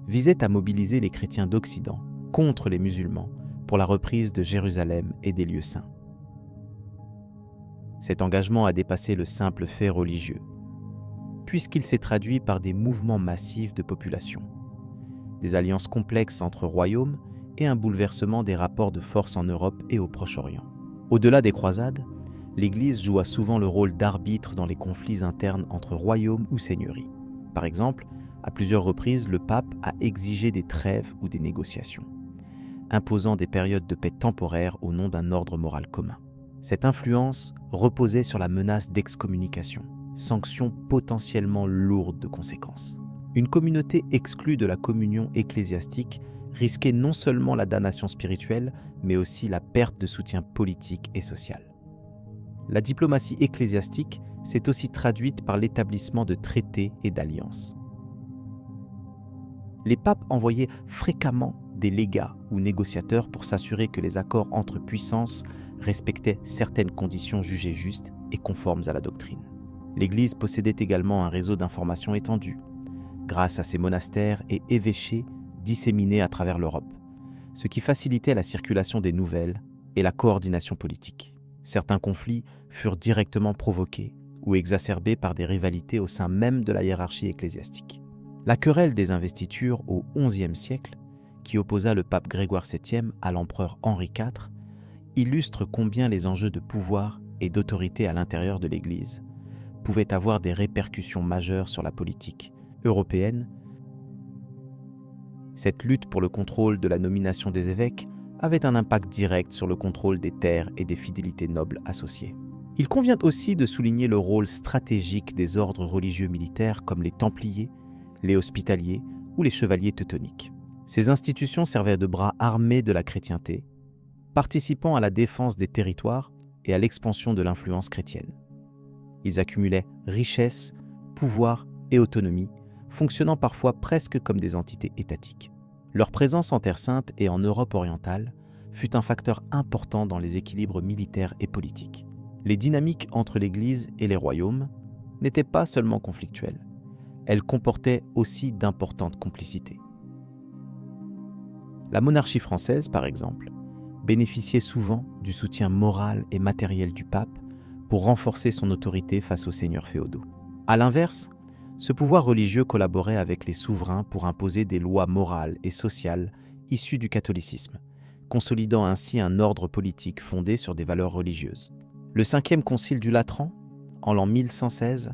visait à mobiliser les chrétiens d'Occident contre les musulmans pour la reprise de Jérusalem et des lieux saints. Cet engagement a dépassé le simple fait religieux, puisqu'il s'est traduit par des mouvements massifs de population, des alliances complexes entre royaumes et un bouleversement des rapports de force en Europe et au Proche-Orient. Au-delà des croisades, l'Église joua souvent le rôle d'arbitre dans les conflits internes entre royaumes ou seigneuries. Par exemple, à plusieurs reprises, le pape a exigé des trêves ou des négociations, imposant des périodes de paix temporaires au nom d'un ordre moral commun. Cette influence reposait sur la menace d'excommunication, sanction potentiellement lourde de conséquences. Une communauté exclue de la communion ecclésiastique risquait non seulement la damnation spirituelle, mais aussi la perte de soutien politique et social. La diplomatie ecclésiastique s'est aussi traduite par l'établissement de traités et d'alliances. Les papes envoyaient fréquemment des légats ou négociateurs pour s'assurer que les accords entre puissances respectaient certaines conditions jugées justes et conformes à la doctrine. L'Église possédait également un réseau d'information étendu, grâce à ses monastères et évêchés disséminés à travers l'Europe, ce qui facilitait la circulation des nouvelles et la coordination politique. Certains conflits furent directement provoqués ou exacerbés par des rivalités au sein même de la hiérarchie ecclésiastique. La querelle des investitures au XIe siècle, qui opposa le pape Grégoire VII à l'empereur Henri IV, illustre combien les enjeux de pouvoir et d'autorité à l'intérieur de l'Église pouvaient avoir des répercussions majeures sur la politique européenne. Cette lutte pour le contrôle de la nomination des évêques avait un impact direct sur le contrôle des terres et des fidélités nobles associées. Il convient aussi de souligner le rôle stratégique des ordres religieux militaires comme les Templiers, les Hospitaliers ou les Chevaliers teutoniques. Ces institutions servaient de bras armés de la chrétienté, participant à la défense des territoires et à l'expansion de l'influence chrétienne. Ils accumulaient richesse, pouvoir et autonomie, fonctionnant parfois presque comme des entités étatiques. Leur présence en Terre Sainte et en Europe orientale fut un facteur important dans les équilibres militaires et politiques. Les dynamiques entre l'Église et les royaumes n'étaient pas seulement conflictuelles, elles comportaient aussi d'importantes complicités. La monarchie française, par exemple, bénéficiait souvent du soutien moral et matériel du pape pour renforcer son autorité face aux seigneurs féodaux. À l'inverse, ce pouvoir religieux collaborait avec les souverains pour imposer des lois morales et sociales issues du catholicisme, consolidant ainsi un ordre politique fondé sur des valeurs religieuses. Le 5e concile du Latran, en l'an 1116,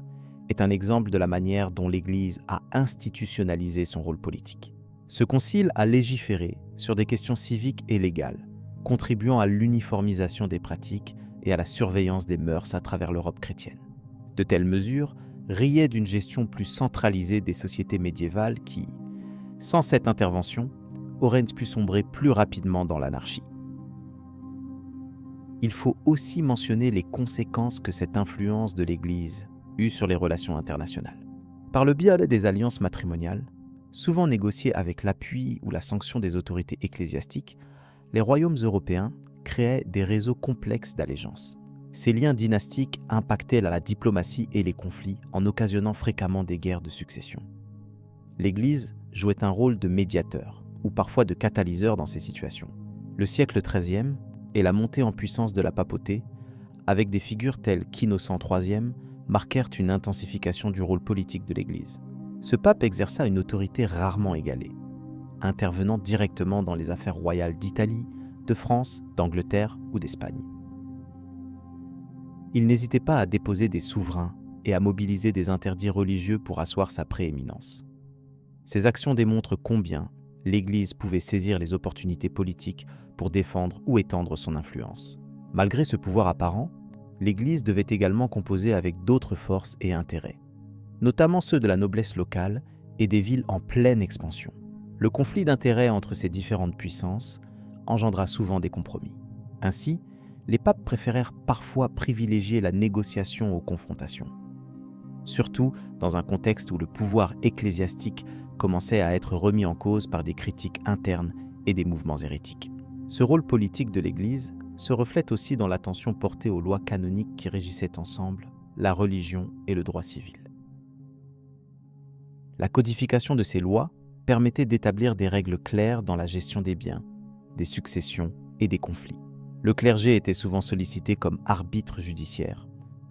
est un exemple de la manière dont l'Église a institutionnalisé son rôle politique. Ce concile a légiféré sur des questions civiques et légales, contribuant à l'uniformisation des pratiques et à la surveillance des mœurs à travers l'Europe chrétienne. De telles mesures riaient d'une gestion plus centralisée des sociétés médiévales qui, sans cette intervention, auraient pu sombrer plus rapidement dans l'anarchie. Il faut aussi mentionner les conséquences que cette influence de l'Église eut sur les relations internationales. Par le biais des alliances matrimoniales, souvent négociées avec l'appui ou la sanction des autorités ecclésiastiques, les royaumes européens créaient des réseaux complexes d'allégeance. Ces liens dynastiques impactaient la diplomatie et les conflits en occasionnant fréquemment des guerres de succession. L'Église jouait un rôle de médiateur ou parfois de catalyseur dans ces situations. Le siècle XIIIe et la montée en puissance de la papauté, avec des figures telles qu'Innocent III, marquèrent une intensification du rôle politique de l'Église. Ce pape exerça une autorité rarement égalée, intervenant directement dans les affaires royales d'Italie, de France, d'Angleterre ou d'Espagne. Il n'hésitait pas à déposer des souverains et à mobiliser des interdits religieux pour asseoir sa prééminence. Ces actions démontrent combien l'Église pouvait saisir les opportunités politiques pour défendre ou étendre son influence. Malgré ce pouvoir apparent, l'Église devait également composer avec d'autres forces et intérêts, notamment ceux de la noblesse locale et des villes en pleine expansion. Le conflit d'intérêts entre ces différentes puissances engendra souvent des compromis. Ainsi, les papes préférèrent parfois privilégier la négociation aux confrontations, surtout dans un contexte où le pouvoir ecclésiastique commençait à être remis en cause par des critiques internes et des mouvements hérétiques. Ce rôle politique de l'Église se reflète aussi dans l'attention portée aux lois canoniques qui régissaient ensemble la religion et le droit civil. La codification de ces lois permettait d'établir des règles claires dans la gestion des biens, des successions et des conflits. Le clergé était souvent sollicité comme arbitre judiciaire,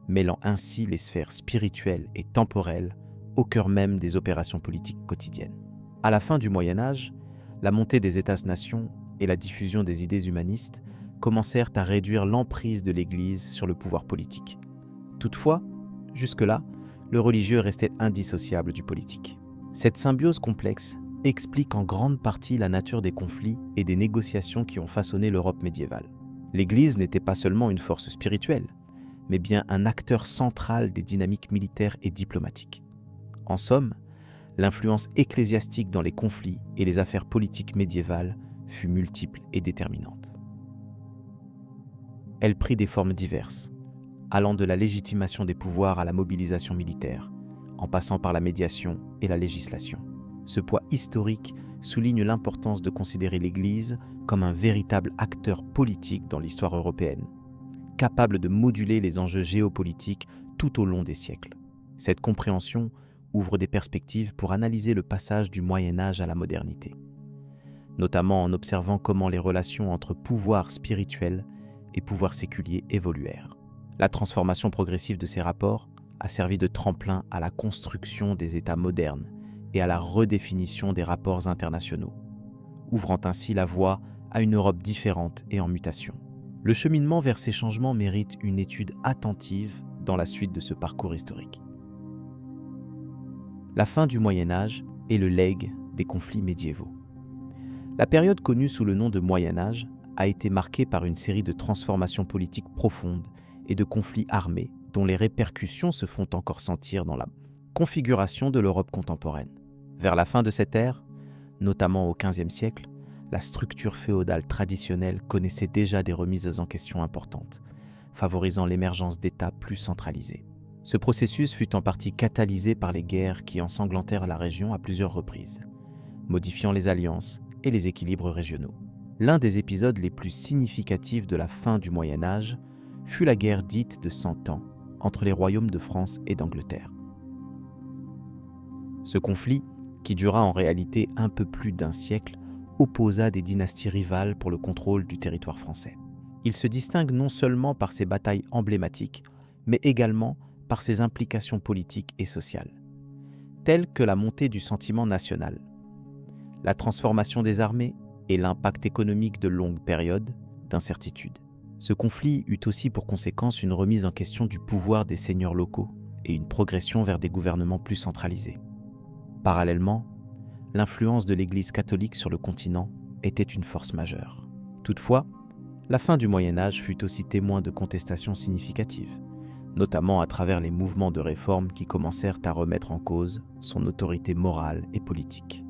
mêlant ainsi les sphères spirituelles et temporelles au cœur même des opérations politiques quotidiennes. À la fin du Moyen Âge, la montée des États-nations et la diffusion des idées humanistes commencèrent à réduire l'emprise de l'Église sur le pouvoir politique. Toutefois, jusque-là, le religieux restait indissociable du politique. Cette symbiose complexe explique en grande partie la nature des conflits et des négociations qui ont façonné l'Europe médiévale. L'Église n'était pas seulement une force spirituelle, mais bien un acteur central des dynamiques militaires et diplomatiques. En somme, l'influence ecclésiastique dans les conflits et les affaires politiques médiévales fut multiple et déterminante. Elle prit des formes diverses, allant de la légitimation des pouvoirs à la mobilisation militaire, en passant par la médiation et la législation. Ce poids historique souligne l'importance de considérer l'Église comme un véritable acteur politique dans l'histoire européenne, capable de moduler les enjeux géopolitiques tout au long des siècles. Cette compréhension ouvre des perspectives pour analyser le passage du Moyen Âge à la modernité, notamment en observant comment les relations entre pouvoir spirituel et pouvoir séculier évoluèrent. La transformation progressive de ces rapports a servi de tremplin à la construction des États modernes et à la redéfinition des rapports internationaux, ouvrant ainsi la voie à une Europe différente et en mutation. Le cheminement vers ces changements mérite une étude attentive dans la suite de ce parcours historique. La fin du Moyen Âge est le legs des conflits médiévaux. La période connue sous le nom de Moyen Âge a été marquée par une série de transformations politiques profondes et de conflits armés dont les répercussions se font encore sentir dans la configuration de l'Europe contemporaine. Vers la fin de cette ère, notamment au XVe siècle, la structure féodale traditionnelle connaissait déjà des remises en question importantes, favorisant l'émergence d'États plus centralisés. Ce processus fut en partie catalysé par les guerres qui ensanglantèrent la région à plusieurs reprises, modifiant les alliances et les équilibres régionaux. L'un des épisodes les plus significatifs de la fin du Moyen Âge fut la guerre dite de 100 ans entre les royaumes de France et d'Angleterre. Ce conflit, qui dura en réalité un peu plus d'un siècle, opposa des dynasties rivales pour le contrôle du territoire français. Il se distingue non seulement par ses batailles emblématiques, mais également par ses implications politiques et sociales, telles que la montée du sentiment national, la transformation des armées et l'impact économique de longues périodes d'incertitude. Ce conflit eut aussi pour conséquence une remise en question du pouvoir des seigneurs locaux et une progression vers des gouvernements plus centralisés. Parallèlement, l'influence de l'Église catholique sur le continent était une force majeure. Toutefois, la fin du Moyen Âge fut aussi témoin de contestations significatives, notamment à travers les mouvements de réforme qui commencèrent à remettre en cause son autorité morale et politique.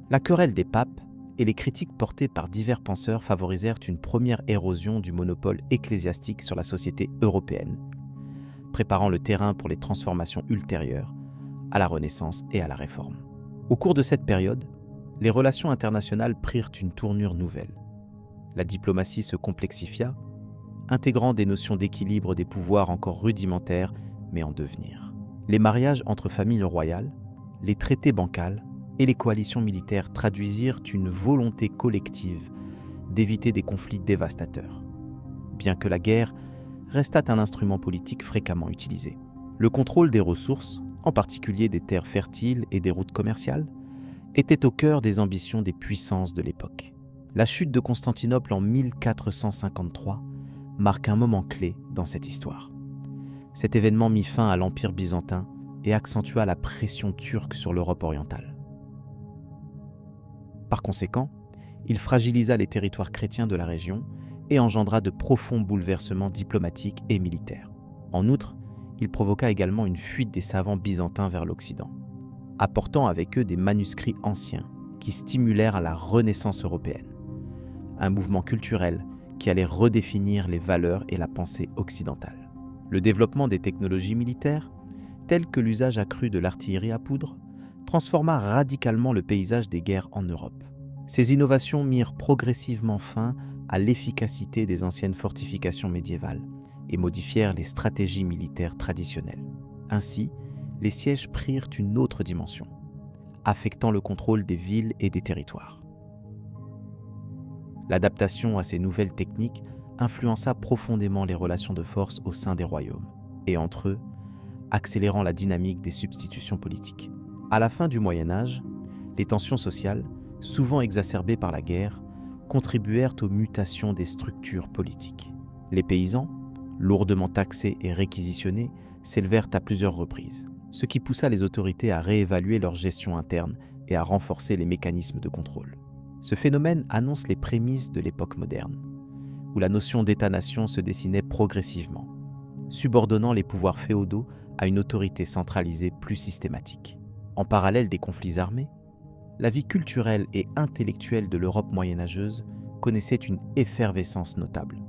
La querelle des papes et les critiques portées par divers penseurs favorisèrent une première érosion du monopole ecclésiastique sur la société européenne, préparant le terrain pour les transformations ultérieures à la Renaissance et à la Réforme. Au cours de cette période, les relations internationales prirent une tournure nouvelle. La diplomatie se complexifia, intégrant des notions d'équilibre des pouvoirs encore rudimentaires, mais en devenir. Les mariages entre familles royales, les traités bancals et les coalitions militaires traduisirent une volonté collective d'éviter des conflits dévastateurs, bien que la guerre restât un instrument politique fréquemment utilisé. Le contrôle des ressources, en particulier des terres fertiles et des routes commerciales, était au cœur des ambitions des puissances de l'époque. La chute de Constantinople en 1453 marque un moment clé dans cette histoire. Cet événement mit fin à l'Empire byzantin et accentua la pression turque sur l'Europe orientale. Par conséquent, il fragilisa les territoires chrétiens de la région et engendra de profonds bouleversements diplomatiques et militaires. En outre, il provoqua également une fuite des savants byzantins vers l'Occident, apportant avec eux des manuscrits anciens qui stimulèrent la Renaissance européenne, un mouvement culturel qui allait redéfinir les valeurs et la pensée occidentale. Le développement des technologies militaires, telles que l'usage accru de l'artillerie à poudre, transforma radicalement le paysage des guerres en Europe. Ces innovations mirent progressivement fin à l'efficacité des anciennes fortifications médiévales et modifièrent les stratégies militaires traditionnelles. Ainsi, les sièges prirent une autre dimension, affectant le contrôle des villes et des territoires. L'adaptation à ces nouvelles techniques influença profondément les relations de force au sein des royaumes, et entre eux, accélérant la dynamique des substitutions politiques. À la fin du Moyen Âge, les tensions sociales, souvent exacerbées par la guerre, contribuèrent aux mutations des structures politiques. Les paysans, lourdement taxés et réquisitionnés, s'élevèrent à plusieurs reprises, ce qui poussa les autorités à réévaluer leur gestion interne et à renforcer les mécanismes de contrôle. Ce phénomène annonce les prémices de l'époque moderne, où la notion d'État-nation se dessinait progressivement, subordonnant les pouvoirs féodaux à une autorité centralisée plus systématique. En parallèle des conflits armés, la vie culturelle et intellectuelle de l'Europe moyenâgeuse connaissait une effervescence notable.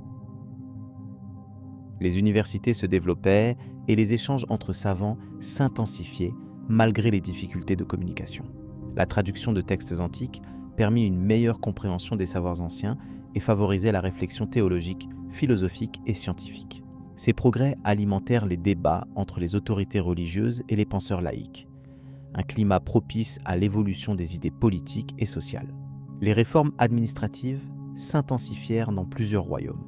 Les universités se développaient et les échanges entre savants s'intensifiaient malgré les difficultés de communication. La traduction de textes antiques permit une meilleure compréhension des savoirs anciens et favorisait la réflexion théologique, philosophique et scientifique. Ces progrès alimentèrent les débats entre les autorités religieuses et les penseurs laïcs, un climat propice à l'évolution des idées politiques et sociales. Les réformes administratives s'intensifièrent dans plusieurs royaumes,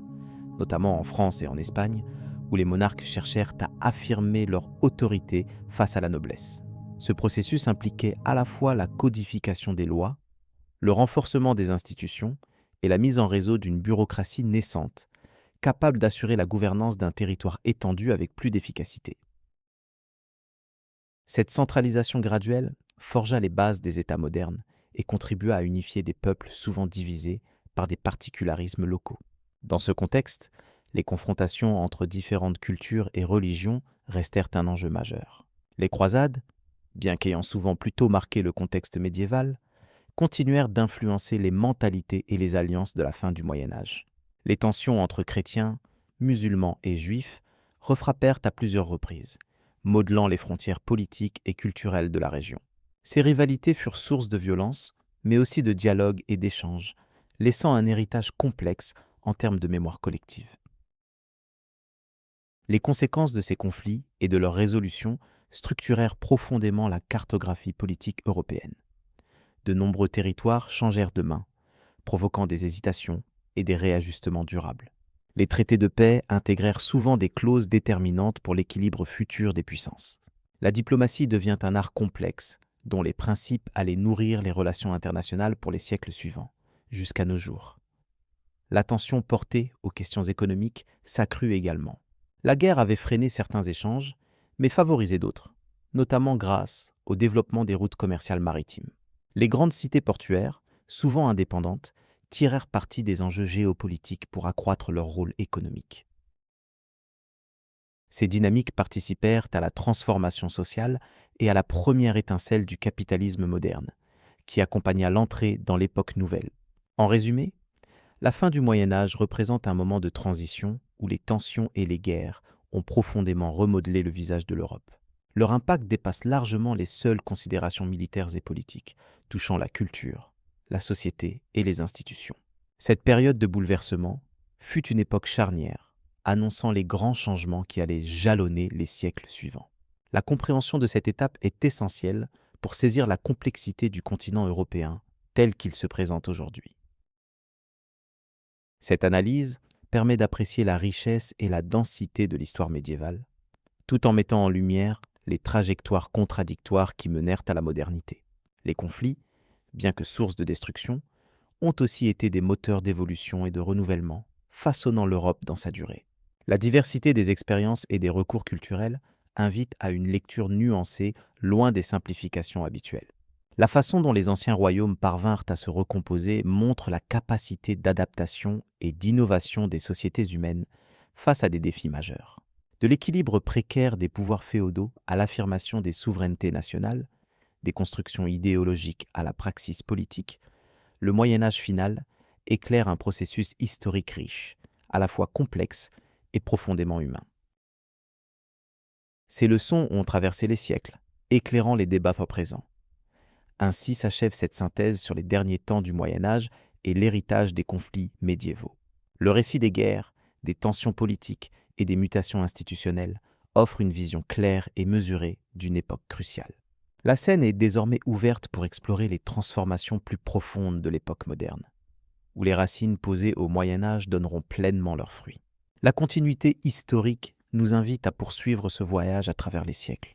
notamment en France et en Espagne, où les monarques cherchèrent à affirmer leur autorité face à la noblesse. Ce processus impliquait à la fois la codification des lois, le renforcement des institutions et la mise en réseau d'une bureaucratie naissante, capable d'assurer la gouvernance d'un territoire étendu avec plus d'efficacité. Cette centralisation graduelle forgea les bases des États modernes et contribua à unifier des peuples souvent divisés par des particularismes locaux. Dans ce contexte, les confrontations entre différentes cultures et religions restèrent un enjeu majeur. Les croisades, bien qu'ayant souvent plutôt marqué le contexte médiéval, continuèrent d'influencer les mentalités et les alliances de la fin du Moyen Âge. Les tensions entre chrétiens, musulmans et juifs refrappèrent à plusieurs reprises, modelant les frontières politiques et culturelles de la région. Ces rivalités furent source de violence, mais aussi de dialogue et d'échanges, laissant un héritage complexe en termes de mémoire collective. Les conséquences de ces conflits et de leur résolution structurèrent profondément la cartographie politique européenne. De nombreux territoires changèrent de main, provoquant des hésitations et des réajustements durables. Les traités de paix intégrèrent souvent des clauses déterminantes pour l'équilibre futur des puissances. La diplomatie devient un art complexe, dont les principes allaient nourrir les relations internationales pour les siècles suivants, jusqu'à nos jours. L'attention portée aux questions économiques s'accrut également. La guerre avait freiné certains échanges, mais favorisé d'autres, notamment grâce au développement des routes commerciales maritimes. Les grandes cités portuaires, souvent indépendantes, tirèrent parti des enjeux géopolitiques pour accroître leur rôle économique. Ces dynamiques participèrent à la transformation sociale et à la première étincelle du capitalisme moderne, qui accompagna l'entrée dans l'époque nouvelle. En résumé, la fin du Moyen Âge représente un moment de transition où les tensions et les guerres ont profondément remodelé le visage de l'Europe. Leur impact dépasse largement les seules considérations militaires et politiques, touchant la culture, la société et les institutions. Cette période de bouleversement fut une époque charnière, annonçant les grands changements qui allaient jalonner les siècles suivants. La compréhension de cette étape est essentielle pour saisir la complexité du continent européen tel qu'il se présente aujourd'hui. Cette analyse permet d'apprécier la richesse et la densité de l'histoire médiévale, tout en mettant en lumière les trajectoires contradictoires qui menèrent à la modernité. Les conflits, bien que source de destruction, ont aussi été des moteurs d'évolution et de renouvellement, façonnant l'Europe dans sa durée. La diversité des expériences et des recours culturels invite à une lecture nuancée, loin des simplifications habituelles. La façon dont les anciens royaumes parvinrent à se recomposer montre la capacité d'adaptation et d'innovation des sociétés humaines face à des défis majeurs. De l'équilibre précaire des pouvoirs féodaux à l'affirmation des souverainetés nationales, des constructions idéologiques à la praxis politique, le Moyen Âge final éclairent un processus historique riche, à la fois complexe et profondément humain. Ces leçons ont traversé les siècles, éclairant les débats présents. Ainsi s'achève cette synthèse sur les derniers temps du Moyen Âge et l'héritage des conflits médiévaux. Le récit des guerres, des tensions politiques et des mutations institutionnelles offre une vision claire et mesurée d'une époque cruciale. La scène est désormais ouverte pour explorer les transformations plus profondes de l'époque moderne, où les racines posées au Moyen Âge donneront pleinement leurs fruits. La continuité historique nous invite à poursuivre ce voyage à travers les siècles,